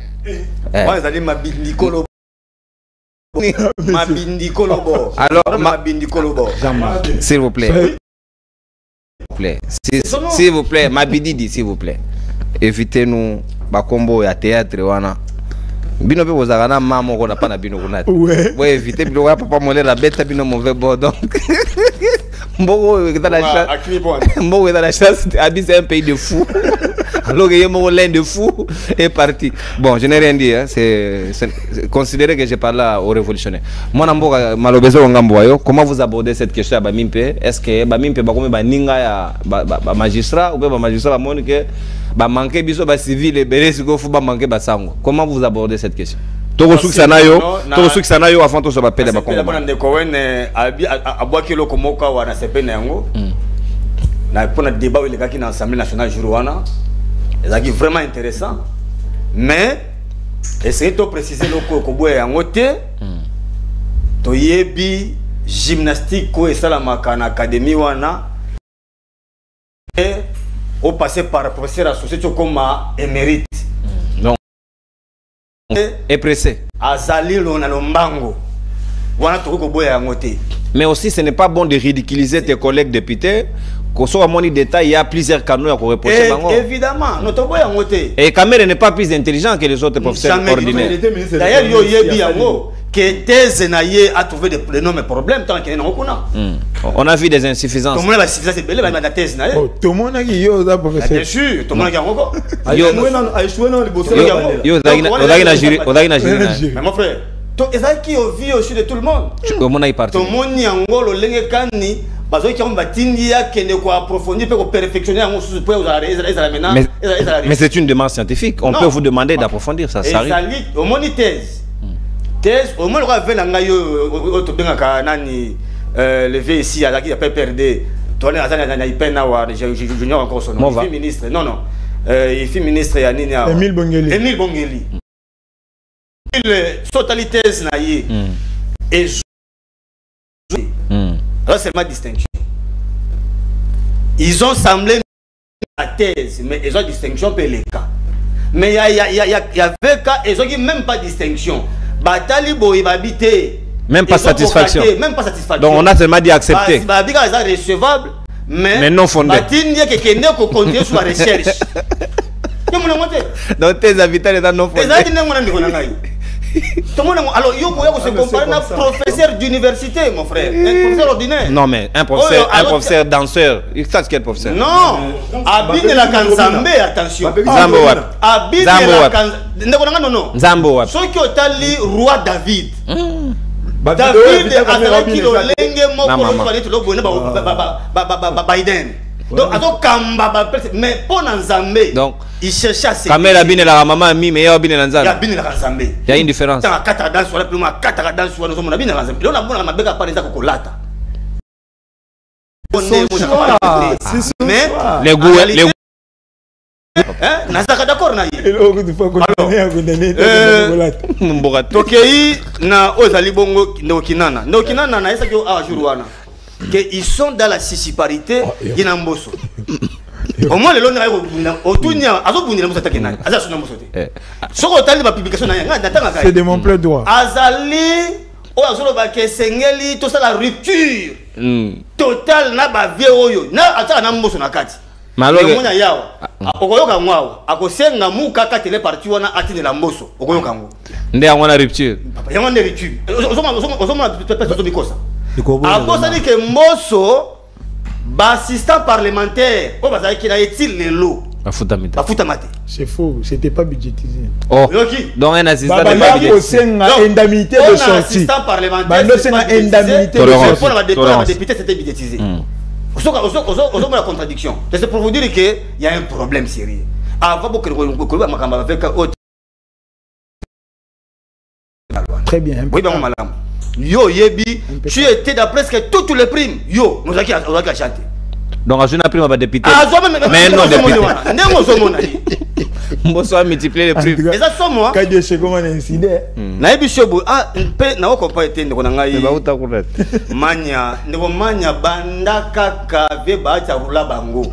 Wa ezali mabindi kolobord. Mabindi kolobord. Alors mabindi kolobord. S'il vous plaît. S'il vous plaît, Mabidi, s'il vous plaît. Évitez-nous bakombo ya théâtre wana. Bino pe bozagana mama ko na pana bino kunati. Ouais, évitez bino wa papa molé la bête bino mauvais bord donc. Mbogo dans la chance. Mbogo dans la chance, Abis c'est un pays de fous. Alors que Yemo l'un de fous est parti. Bon, je n'ai rien dit, hein. C'est considéré que je parle aux révolutionnaires. Moi, Namboga, Malobezo Ngamboyo, comment vous abordez cette question à Bamimpe? Est-ce que Bamimpe va comme Baninga ya magistrat ou bien magistrat va que ba manquer biso ba civil et belesiko faut ba manquer ba sango? Comment vous abordez cette question? Torosuki Sanayo avant tout ça va payer ba Congo. La de Cohen abwaki loko moka wana sepena yango. Na pour le débat avec l'Assemblée nationale Juruana. C'est vraiment intéressant. Mais essayez de préciser le koboya yango te toyebi gymnastique ko esalamaka na académie wana et au passé par professeur associé comme émérite non est pressé azali lona lombango wana tokoboya yango te. Mais aussi ce n'est pas bon de ridiculiser tes collègues députés. Qu'on soit mon détail, il y a plusieurs canaux à reprocher. Évidemment, notre boy en côté. Et Kamere n'est pas plus intelligent que les autres professeurs ordinaires. D'ailleurs, il y a bien que tes énaillés a trouvé d'énormes problèmes tant qu'il y a on a vu des insuffisances. Tout le monde a suffisance de belé, mais la thèse naïe. Tout le monde a dit yo ça professeur. Bien sûr, tout le monde a encore. Mais mon frère, et ça qui vit aussi de tout le monde. Tout le monde est parti. Tout le monde y a encore le lingue cani. Mais c'est une demande scientifique. On peut vous demander d'approfondir ça. Ça arrive. Au moins thèse. Thèse, au moins le roi le vieux ici, à qui appelle PRD. Tourné à junior encore son nom. Il fait ministre. Non, non. Il fait ministre Émile Bongeli. Émile Bongeli. Totalité naïe. Et alors c'est ma distinction. Ils ont semblé la thèse, mais ils ont distinction pour les cas. Mais il y avait cas, ils n'ont même pas distinction. Batali boy habité. Même pas satisfaction. Même pas satisfaction. Donc on a seulement dit accepter. Babika est recevable, mais non fondé. Batini qui est né pour continuer sur la recherche. Donc tes habitants sont non fondés. Alors, il faut se comparer à un professeur d'université, mon frère. Un professeur ordinaire. Non, mais un professeur danseur. Il sait ce qu'est le professeur. Non. Abine la Kanzambe, attention. Zambo Wap. Abine la Kanzambe. Non. Zambo Wap. Ceux qui ont allé roi David. David a fait le lenge moko Biden. Donc, mais pour Nzambe. Donc, il cherchait à se. Kamel a bien la maman mi mais il a bien la Nzambe. Il y a une différence. Tant quatre dans sur la plus moi quatre dans sur nous sommes bien la Nzambe. On a bon ma beka parler ça kokolata. Mais les goûts hein nazaka d'accord na ye. Tokei na ozali bongo ndokinana. Ndokinana na esa ko a jour wana. Que ils sont dans la siciparité y'inamboso. Au moins, le c'est de mon plein droit. Azali, Sengeli, tout ça la rupture totale na ba vieux na ataka na mboso na kati. Maloge. Mona yawa. Okoyoka ngwao. Akosenga muka kati le parti wana atine la mboso. Okoyoka ngo. Nde angona rupture. Yango nde rupture. Osoma peut-être bikosa. Akosa ni ke mboso assistant parlementaire, oh, bah, qui a été le lot. C'est faux, c'était pas budgétisé. Oh, donc un assistant indemnité de sortie. Assistant parlementaire, c'est pas indemnité de sortie. Pour la députée, c'était budgétisé. On a la contradiction. C'est pour vous dire qu'il y a un problème sérieux. Avant que très bien. Oui, ben, madame. Yo yebi, tu étais dans presque toutes les primes. Yo, nous avons chanté. Donc je n'ai plus ma député. Mais non, député. Bonsoir, multiplier les primes. Et ça sont moi. Quand je sais comment incident. Naïbi Shobu, ah, na oko pas été ndeko ngai. Manya, ndeko manya banda kaka ve ba cha rula bango.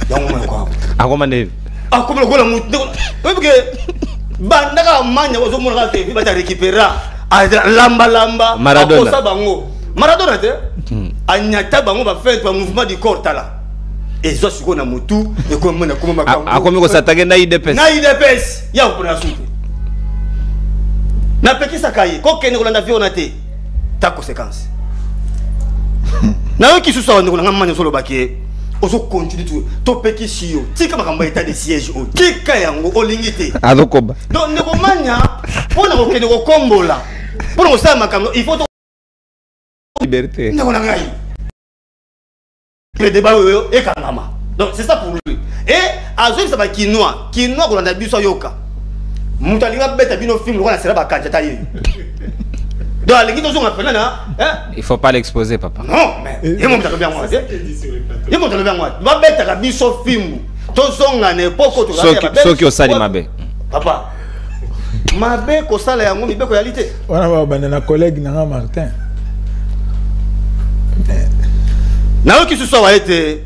Donc moi quoi. Akomande. Ah, comme le gola mutu. Parce que banda ka manya ozo mona ka va ta récupérer. Lamba Maradona Maradona te anyata bango ba fait un mouvement du corps tala et zo siko na mutu et comme na kuma makambo akomi ko s'attaquer na IDPS ya ko na souté na peki sakaye ko kene ko landa viona te ta conséquence na yo ki susa ndiko na manya solo bakie ozo continue to peki siyo tika makambo état de siège o tika yango olingite azokoba donc ndiko manya pona ko kene ko kombola. Pour nous ça, il faut liberté. Le débat est calme. Donc c'est ça pour lui. Et à ce ça va quinoa qu'on a bu sur yoka. Moutalinga bête bino film on a sera ba kanja yi. Donc les gens sont appelés là, hein? Il faut pas l'exposer papa. Non, mais il monte bien moi. Il monte bien moi. Va bête ka biso film. To zonga ne poko to la. Ceux qui au sali mabe. Papa. mabe kosala yango mibeko ya lite wana babanda na collègue nanga Martin nayo ki susu awa ete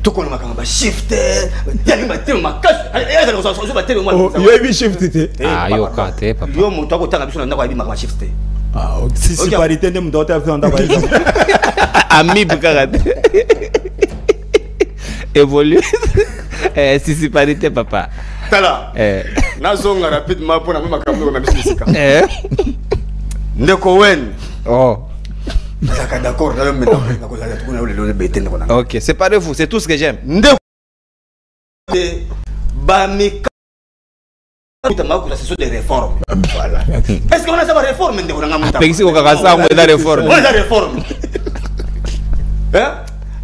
tokona makanga ba shifter yali batelo makasi ya za so batelo mwa yo bi shift te yo kate papa yo moto akotanga biso na ndako ya bi makanga shifter si parité ndem ndo ta fanda ba ami bukagate évolue si parité papa tala nazonga rapidement pour na makambo na bisika ndeko wen d'accord ok c'est pas de vous c'est tout ce que j'aime ndeko bamika la session de réforme voilà est-ce qu'on a ça réforme ndeko na ngamuta pexi ko kakasa ngo da réforme on a réforme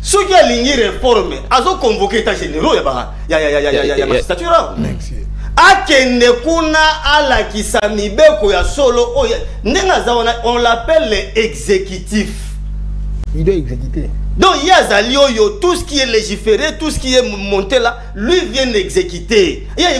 ceux qui aligné réforme azo convoqué état généraux ya magistrature akende kuna ala kisamibeko ya solo ndenga zaona on l'appelle l'exécutif il doit exécuter donc il y a Zalioyo tout ce qui est légiféré tout ce qui est monté là lui vient exécuter il y a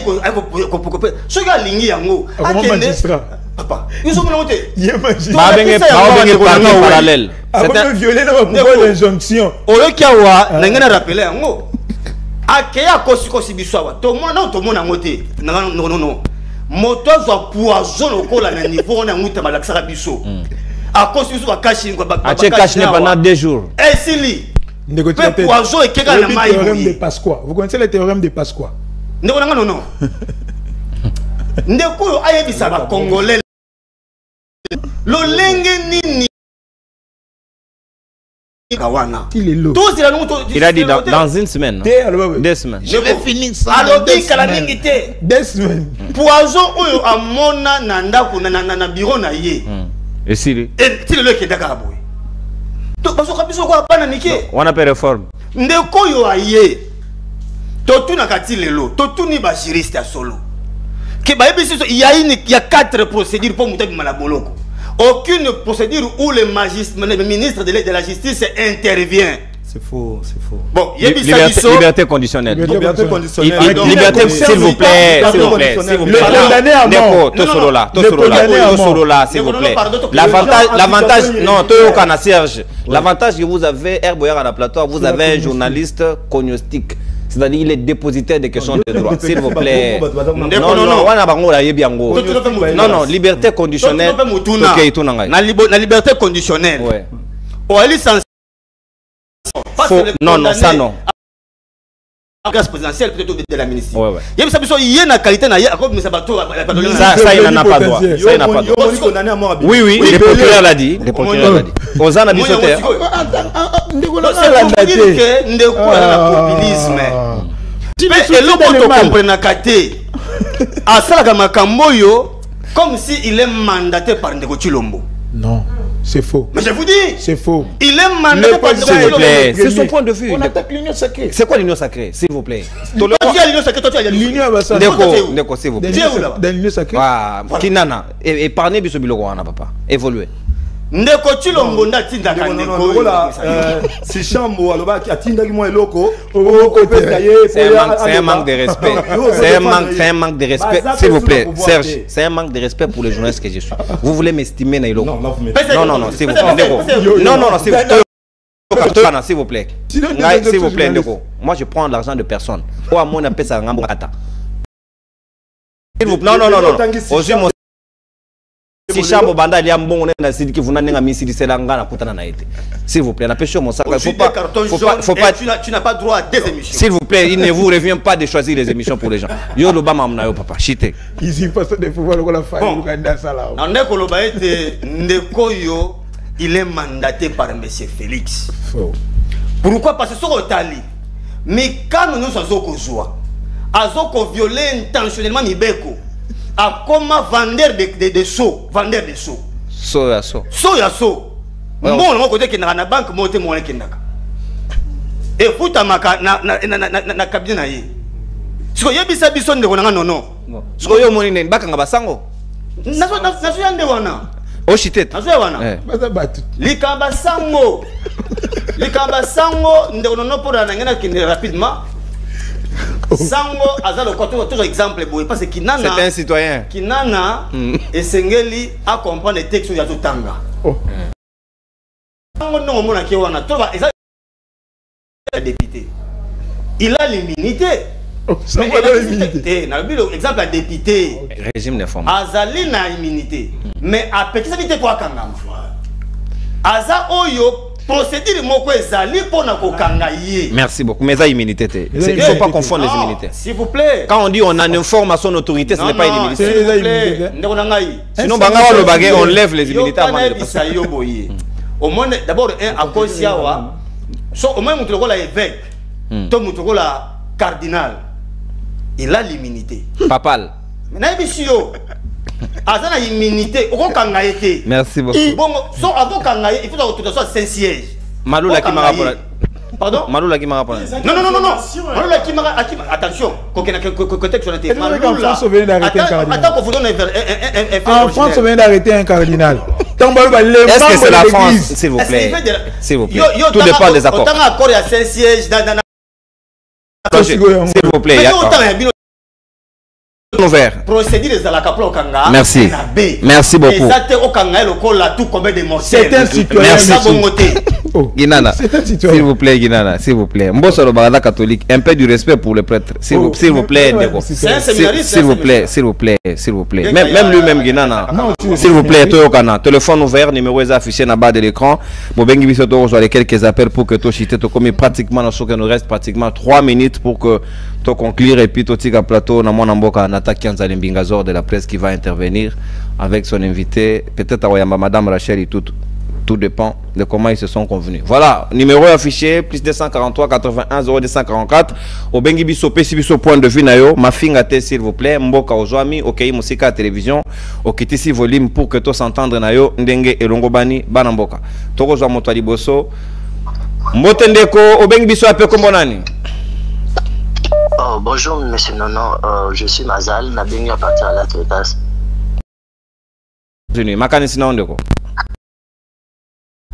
ceux qui aligné yango magistrat papa ils sont montés il est magistrat ba benge parallèle c'est violer la pouvoir d'injonction oyo kiawa nangena rappeler yango akeya kosi biswa to mona ngote non moto zo poison okola na niveau na nguta malakisa biso a kosi biso bakashi ngwa a cash pendant 2 jours esili ndeko te poison ekeka na mai théorème de Pasqua vous connaissez le théorème de Pasqua ndeko nanga non ndeko ayebisa ba congolais lolenge nini il a dit dans une semaine 2 semaines je vais finir ça alors dit calamité 2 semaines poison oyo amona na ndako na bureau na ye et si le ke daka boy to baso kabiso ko apana nike on appelle réforme ndeko yo aye to tuna kati lelo to tuni ba juriste ya solo ke ba yebiso il y a 4 procédures pour mutabi malaboloko. Aucune procédure où le ministre de la Justice intervient. C'est faux, c'est faux. Bon, liberté conditionnelle. Liberté conditionnelle. Liberté, s'il vous plaît, s'il vous plaît, s'il vous plaît. Le condamné à mort. S'il vous plaît. L'avantage, non, Toyokana Serge. L'avantage que vous avez, Herboyer à la plateau, vous avez un journaliste cognostique. C'est-à-dire il est dépositaire des questions de droit. S'il vous plaît. Non, liberté conditionnelle. La liberté conditionnelle. Ouais. Non, ça non. Grâce présidentielle peut-être de la ministre. Ouais. Il y a une qualité ça il n'en a pas droit. Ça il n'a pas droit. Oui, le procureur l'a dit. Le procureur l'a dit. Ozana Bissoter. Et l'autre comprend kate asalaka makambo yo comme si il est mandaté par Ndeko Chilombo. Non, c'est faux. Mais je vous dis, c'est faux. Il est mandaté par Ndeko Chilombo. C'est son point de vue. On attaque l'union sacrée. C'est quoi l'union sacrée, s'il vous plaît? L'union sacrée, toi tu as l'union Ndeko, s'il vous plaît. Dans l'union sacrée. Kinana, épargnez biso biloko wana papa. Évoluez. Ndeko Chilombo ndatinda Ndeko si chambo aloba atinda ki mo eloko c'est un manque de respect. C'est un manque de respect, s'il vous plaît. Serge, c'est un manque de respect pour les journalistes que je suis. Vous voulez m'estimer na eloko? Non, s'il vous plaît. Non, s'il vous plaît. S'il vous plaît, Ndeko. Moi je prends l'argent de personne. Ou à mon appel ça ngambo kata. Non. Si chambo banda liam bon on na sidi ki vuna nenga misidi selanga na kutana na été. S'il vous plaît, la pêche mon sac. Faut pas tu n'as pas droit à des émissions. S'il vous plaît, il ne vous revient pas de choisir les émissions pour les gens. Yo lo ba mamna yo papa, chité. Ici façon de pouvoir le la faire le candidat ça là. Ndeko lo ba été Ndeko yo il est mandaté par monsieur Félix. Faux. Pourquoi? Parce que ce Otali mais quand nous sommes au joie azoko violer intentionnellement Mibeko. A comment vendeur de sceaux, vendeur de sceaux. So ya so. Bon on côté que na banque monte mon kendaka. Et futa maka na cabinet na ye. Siko yebisa biso ndeko na non. Siko yo moni ne bakanga basango. Naso yande wana. O chitet. Naso wana. Likamba sango. Likamba sango ndeko no pour na ngena kinde rapidement. Sango aza le côté toujours exemple boy parce que Kinana c'est un citoyen. Kinana et Sengeli a comprendre les textes ya totanga. Sango non mona ki wana to ba député. Il a l'immunité. Ça va l'immunité. Na le exemple à député. Régime de forme. Azali na immunité. Mais à petit ça vite quoi kangama. Aza oyo procédure moko ezali pona ko kangaye. Merci beaucoup. Mais ça immunité. Il ne faut pas confondre les immunités. S'il vous plaît. Quand on dit on en informe à son autorité, ce n'est pas une immunité. S'il vous plaît. Sinon banga le bagay on lève les immunités avant de passer. Au moins d'abord à cause yawa. So au moins mutu la évêque. To mutu la cardinal. Il a l'immunité. Papal. Mais monsieur Azana immunité, au kangaye. Merci beaucoup. Bon, so avant kangaye, il faut que tu sois Saint-Siège. Malula qui m'a rappelé. Pardon? Malula qui m'a rappelé. Non. Malula qui m'a attention, contexte sur la télé. En France, on vient d'arrêter un cardinal. Attends qu'on vous donne en France, on vient d'arrêter un cardinal. Est-ce que c'est la France, s'il vous plaît? S'il vous plaît. Tout dépend des accords. Autant accord à Saint-Siège s'il vous plaît. Ouvert. Procédure de la Caplo Kanga. Merci. Merci beaucoup. C'est un citoyen. Merci. Guinana. S'il vous plaît, Guinana. S'il vous plaît. Mbosso le Barada catholique. Un peu du respect pour le prêtre. S'il vous plaît. S'il vous plaît. S'il vous plaît. S'il vous plaît. Même lui-même, Guinana. S'il vous plaît, Toyokana. Téléphone ouvert, numéro est affiché en bas de l'écran. Bobengi Bisoto reçoit les quelques appels pour que Toshite Tokomi pratiquement dans ce qu'il nous reste pratiquement 3 minutes pour que to conclure et puis Totika Plateau na mwana mboka Nata Kianzali Mbingazor de la presse qui va intervenir avec son invité peut-être Awayamba Madame Rachel et tout dépend de comment ils se sont convenus. Voilà, numéro affiché plus 243 81 0244 au Bengi Biso Pesibiso point de vue nayo mafinga te s'il vous plaît mboka ozwami OK musika télévision okitisi volume pour que to s'entendre nayo ndenge elongobani bana mboka toko zwa moto liboso mbotendeko au Bengi Biso ape kombonani. Oh, bonjour, monsieur Nono. Je suis Mazal, na bengi à partir de la Trétas.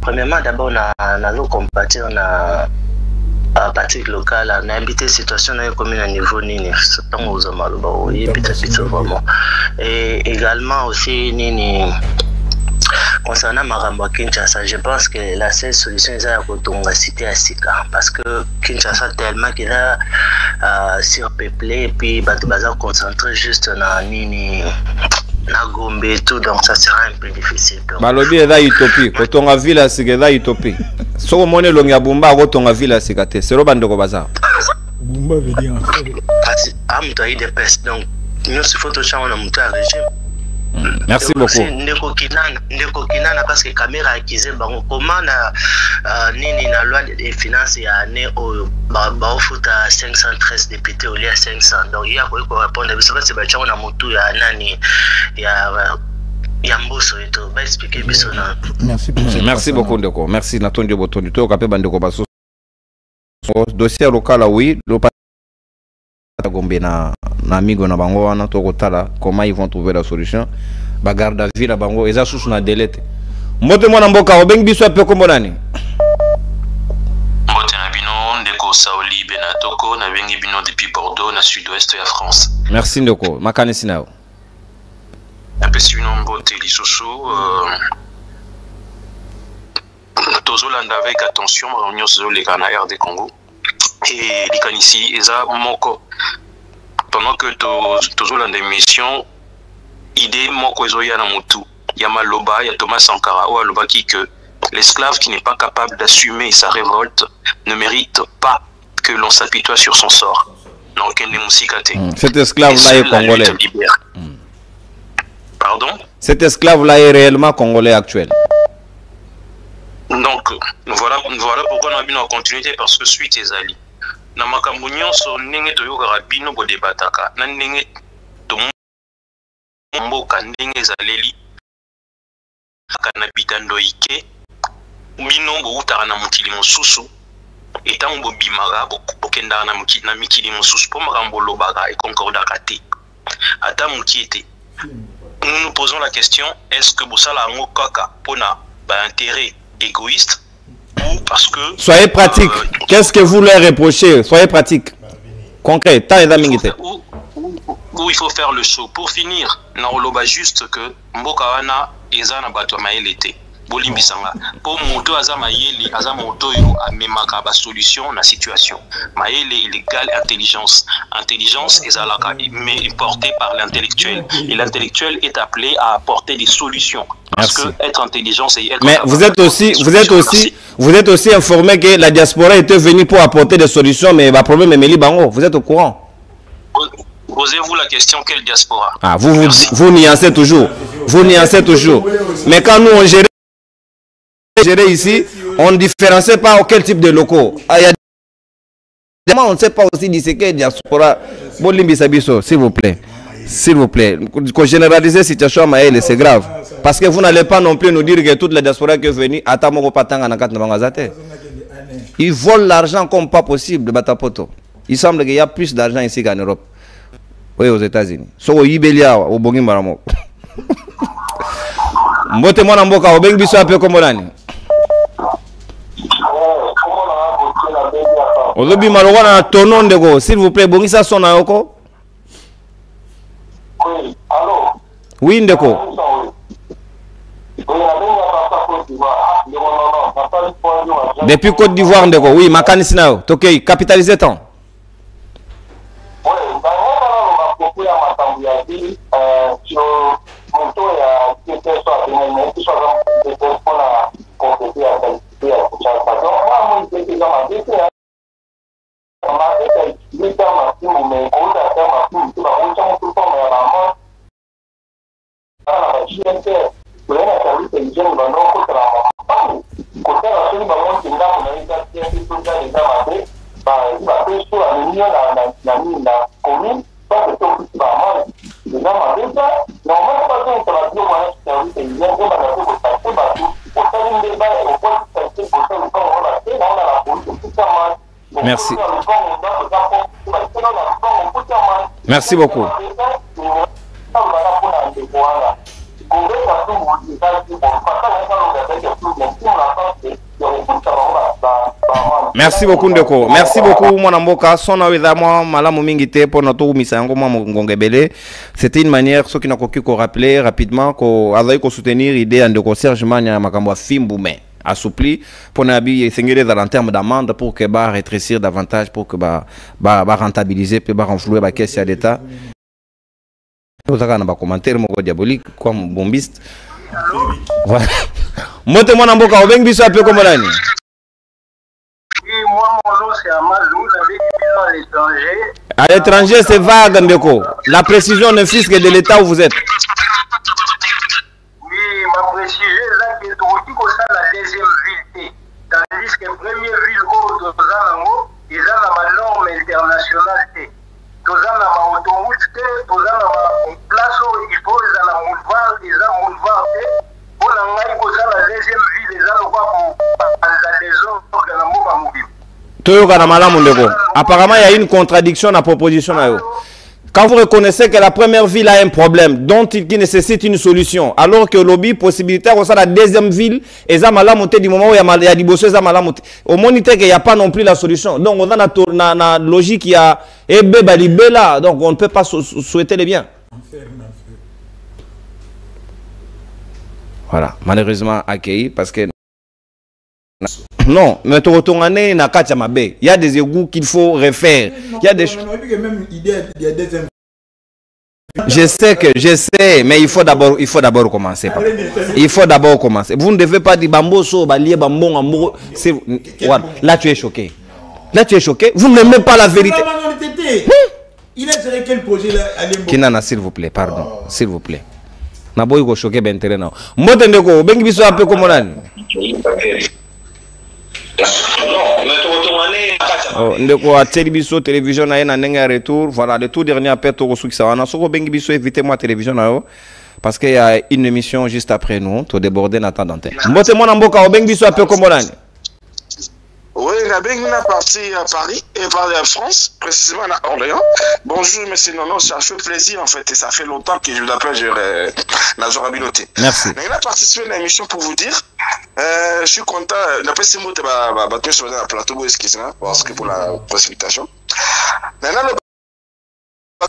Premièrement, d'abord, on a compatir na pratique locale, on a habité situation dans la commune à niveau nini, tant aux hommes peut-être vraiment. Et également aussi nini. Concernant Maramba Kinshasa, je pense que la seule solution est à citer à Sika. Parce que Kinshasa tellement qu'il a surpeuplé et puis Batubaza concentré juste dans Nini, na Gombe et tout, donc ça sera un peu difficile. Balobi est là utopie. Quand on a vu la Sika, là utopie. Si on monnaie l'onga Bumba, quand on a vu la Sika, c'est le bando Kobaza. Bumba veut dire en fait. Ah, mais des pestes, donc nous, il faut toucher un montant à régime. Merci beaucoup. Ndeko Kinana parce que caméra accusé comment nini na loi des finances ya année au ba futa 513 députés au lieu 500 donc il y a quoi répondre parce que c'est ba chama na mutu ya nani ya mboso eto ba expliquer biso na. Merci beaucoup Ndeko. Merci Natondio Botondi to kapé bandeko baso dossier local oui le Gombe na amigo na bango wana to kotala comment ils vont trouver la solution ba garde à vue la bango eza susu na delete mbote mwana mboka obengi biso ape kombonani mbote na bino ndeko Saoli Benatoko na bengi bino depuis Bordeaux na sud-ouest ya France. Merci ndeko makanisi nao apesi bino mbote lisusu tozolanda avec attention réunion zoleka na RD Congo et likanisi eza moko pendant que tozolanda émission idée moko ezoya na mutu ya maloba ya Thomas Sankara ou alobaki que l'esclave qui n'est pas capable d'assumer sa révolte ne mérite pas que l'on s'apitoie sur son sort. Donc cet esclave là est congolais. Pardon? Cet esclave là est réellement congolais actuel. Donc voilà pourquoi on a bien en continuité parce que suite ezali na makambo nyonso ndenge toyokaka bino bodebataka na ndenge mboka ndenge ezaleli kana bitando ike bino boutaka na mokili mosusu etango bobimaka bokendaka na mikili mosusu mpo makambo olobaka ekonkordaka te ata moki ete nous nous posons la question est-ce que bosala yango kaka mpona baintérêt égoïste ou parce que soyez pratique. Qu'est-ce que vous leur reprochez? Soyez pratique. concret, tant et d'amingité. Où il faut faire le show. Pour finir, Naoloba juste que Mbokawana Ezana Batoma l'été. Bolimbisanga. Pour moto Azamayeli, Azamoto a memaka ba solution na situation. Maël est légal intelligence. Intelligence est mais portée par l'intellectuel. Et l'intellectuel est appelé à apporter des solutions. Parce que être intelligent, c'est être. Mais vous êtes aussi informé que la diaspora était venue pour apporter des solutions, mais le problème est Meli Bango. Vous êtes au courant? Posez-vous la question, quelle diaspora? Ah, vous nuancez toujours. Vous nuancez toujours. Mais quand nous on gère ici, on ne différencie pas quel type de locaux. On ne sait pas aussi disséquer diaspora. S'il vous plaît. S'il vous plaît. Généraliser la situation à Maël, c'est grave. Parce que vous n'allez pas non plus nous dire que toute la diaspora qui est venue, ils volent l'argent comme pas possible de Batapoto. Il semble qu'il y a plus d'argent ici qu'en Europe. Oui, aux États-Unis. So, Ibelia, au Bongi Maramo. Mbote mwana mboka, au Bengi Biso ape komolani. Olobi Marokwana na tonon ndeko, s'il vous plaît, Bongi sa son na yoko. Oui, allô? Oui, ndeko. Depuis Côte d'Ivoire, ndeko. Oui, makanisi na yo. Tokei, capitalisez temps. Merci. Merci beaucoup. Merci beaucoup Ndeko. Merci beaucoup mon amboka. Son évidemment malamu mingité pour notre misango moi ngongebele. C'était une manière ce qui n'a qu'au rappeler rapidement qu'on avait qu'au soutenir l'idée de Serge Mania makambo Fimboume assoupli pour nabi singler en termes d'amende pour que ba rétrécir davantage pour que ba rentabiliser puis ba renflouer ba caisse à l'état. Vous avez un commentaire mon diabolique comme bombiste. Voilà. Moi te mon amboka au Bengi Biso appelé comme là. Moi, mon nom c'est Amadou, j'avais dit à l'étranger. À l'étranger, c'est vague, Ndeko. La précision ne fixe que de l'état où vous êtes. Oui, ma précision, là, qui est la deuxième ville. Tandis que la première ville, ils ont la norme internationale. Ils ont la autoroute, ils ont la place où il faut, ils ont la boulevard, ils ont la boulevard. Pour la deuxième ville, ils ont les autres dans le mobile. Apparemment, il y a une contradiction dans la proposition. Quand vous reconnaissez que la première ville a un problème dont il nécessite une solution, alors que le lobby possibilité de la deuxième ville, et ça m'a monté du moment où il y a des bosses, ça m'a monté. Au moins, il n'y a pas non plus la solution. Donc, on a la logique qui a là, donc on ne peut pas souhaiter les biens. Voilà, malheureusement accueilli parce que non, mais tu retournes na Kachamabe. Il y a des égouts qu'il faut refaire. Il y a des choses. Je sais, mais il faut d'abord commencer. Il faut d'abord commencer. Vous ne devez pas dire bamboso, balié, bambon, amoureux. Là, tu es choqué. Là, tu es choqué. Vous n'aimez pas la vérité. Il a géré quel projet là? Kinana, s'il vous plaît, pardon. S'il vous plaît. Naboy go choqué ben terrain. Motendeko, Bengi Biso un peu comme on a. Ndeko a télévision télévision na nenga retour voilà le tout dernier appel to reçu ça on a soko Bengi Biso évitez-moi télévision na parce qu'il y a une émission juste après nous to déborder na temps d'antenne mbote mona mboka o Bengi Biso appel comme on. Oui, la Bengi est parti à Paris et parlé à France, précisément à Orléans. Bonjour, monsieur Nono, ça fait plaisir en fait et ça fait longtemps que je vous appelle Nazora Biloté. Merci. Il a participé à l'émission pour vous dire, je suis content, d'après ces mots, je suis sur le plateau, parce que pour la précipitation. Maintenant,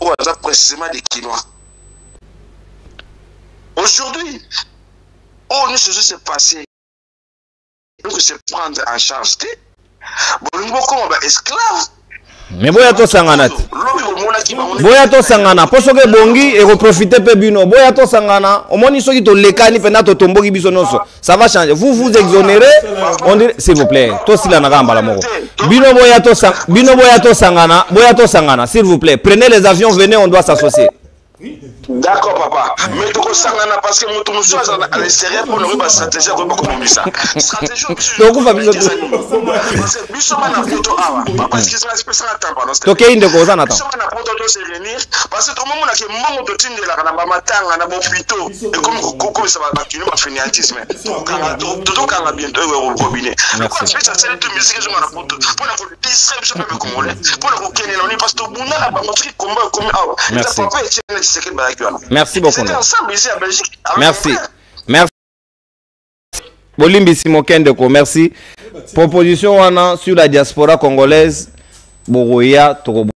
le précisément des Quinois. Aujourd'hui, nous ce qui s'est passé, donc c'est prendre en charge. Bon, nous sommes esclaves. Mais boya to sangana boya to sangana poso ke bongi et reprofiter pe bino boya to sangana omoni soki to lekani pena to tomboki biso noso ça va changer vous exonérez on dit s'il vous plaît to sila na gamba la moko bino boya to sangana s'il vous plaît prenez les avions venez on doit s'associer. D'accord, papa. Mais tu sais parce que nous sommes à l'extérieur pour nous faire stratégie comme ça. Stratégie. Donc on va bien. Parce que nous sommes à photo papa, excuse-moi, je peux ça attendre parce que. OK, inde ko za nata. Nous sommes à photo de se réunir parce que tout le monde a que mongo de tinde la na matanga na bopito et comme ça va continuer à fainéantisme. Tout quand bientôt au robinet. Parce que ça c'est de musique que je m'en apporte pour la distribution même congolais. Pour la kenner on parce que buna la montrer comment merci. Merci beaucoup. Merci. Merci. Bolimbi Simokendeko, merci. Proposition sur la diaspora congolaise. Boroya Torobo.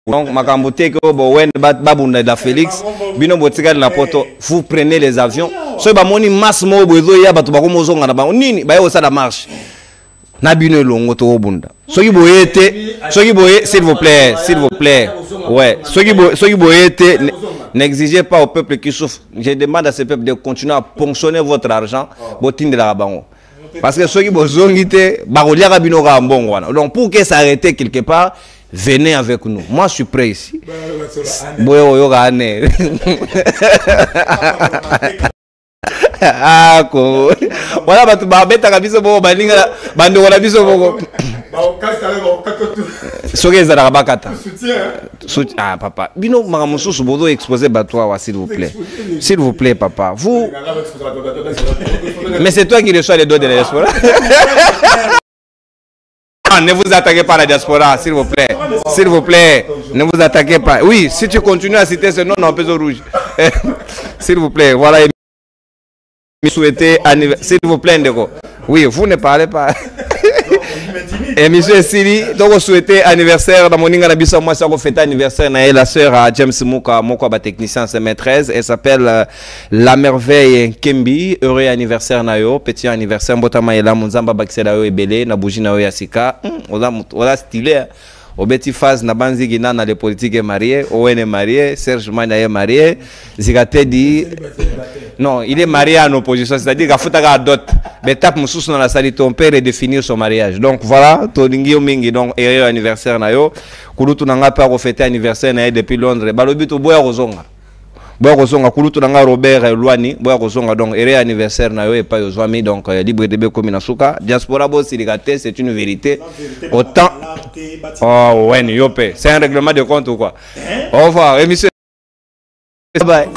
Donc, Makambote ko bowen babunda da Félix. Bino botika na poto. Vous prenez les avions. So ba moni mass mo bozo ya batu bako mozonga na ba nini ba yo ça la marche. Na bino longo to bunda. Soki boyete, s'il vous plaît, ouais, soki boyete, n'exigez pas au peuple qui souffre. Je demande à ce peuple de continuer à ponctionner votre argent, botine de la bango. Parce que soki bozongite, barolia rabino ga mbongo wana. Donc pour que ça arrête quelque part, venez avec nous. Moi je suis prêt ici. Boyo yo ga ane. Ah ko wala batu ba beta kabiso bo balinga bando wala biso boko soki za la bakata ah papa bino makamususu bodo exposer batwa s'il vous plaît papa vous mais c'est toi qui reçois les dos de la diaspora. Ne vous attaquez pas à la diaspora, s'il vous plaît, ne vous attaquez pas. Oui, si tu continues à citer ce nom en peso rouge. S'il vous plaît, voilà. Souhaiter anniversaire, s'il vous plaît, Ndeko. Oui, vous ne parlez pas. Et monsieur Sili, donc on souhaitait anniversaire dans mon ingénieur, moi ça on fête anniversaire na la sœur à James Mouka, moko ba technicien c'est maîtresse, elle s'appelle La Merveille Kembi, heureux anniversaire na yo, petit anniversaire mbotama ela munzamba bakisela yo ebele na bougie na yo ya sika. On a stylé. Au Betty Faz na banzi gina na les politiques mariés, Owen est marié, Serge Mania est marié, Zigate dit non, il est marié en opposition, c'est-à-dire qu'il faut faire dot. Mais tape moussous dans la salle ton père et définir son mariage. Donc voilà, Toningi Omingi donc heureux anniversaire na yo, kulutu nanga pa refêter anniversaire na depuis Londres. Balobito boya rozonga. Boya rozonga kulutu nanga Robert Luani, boya rozonga donc heureux anniversaire na yo et pas yozwami donc libre de komina suka. Diaspora boss Zigate, c'est une vérité. Autant oh ouais, yopé. C'est un règlement de compte ou quoi? Au revoir, émission. Bye.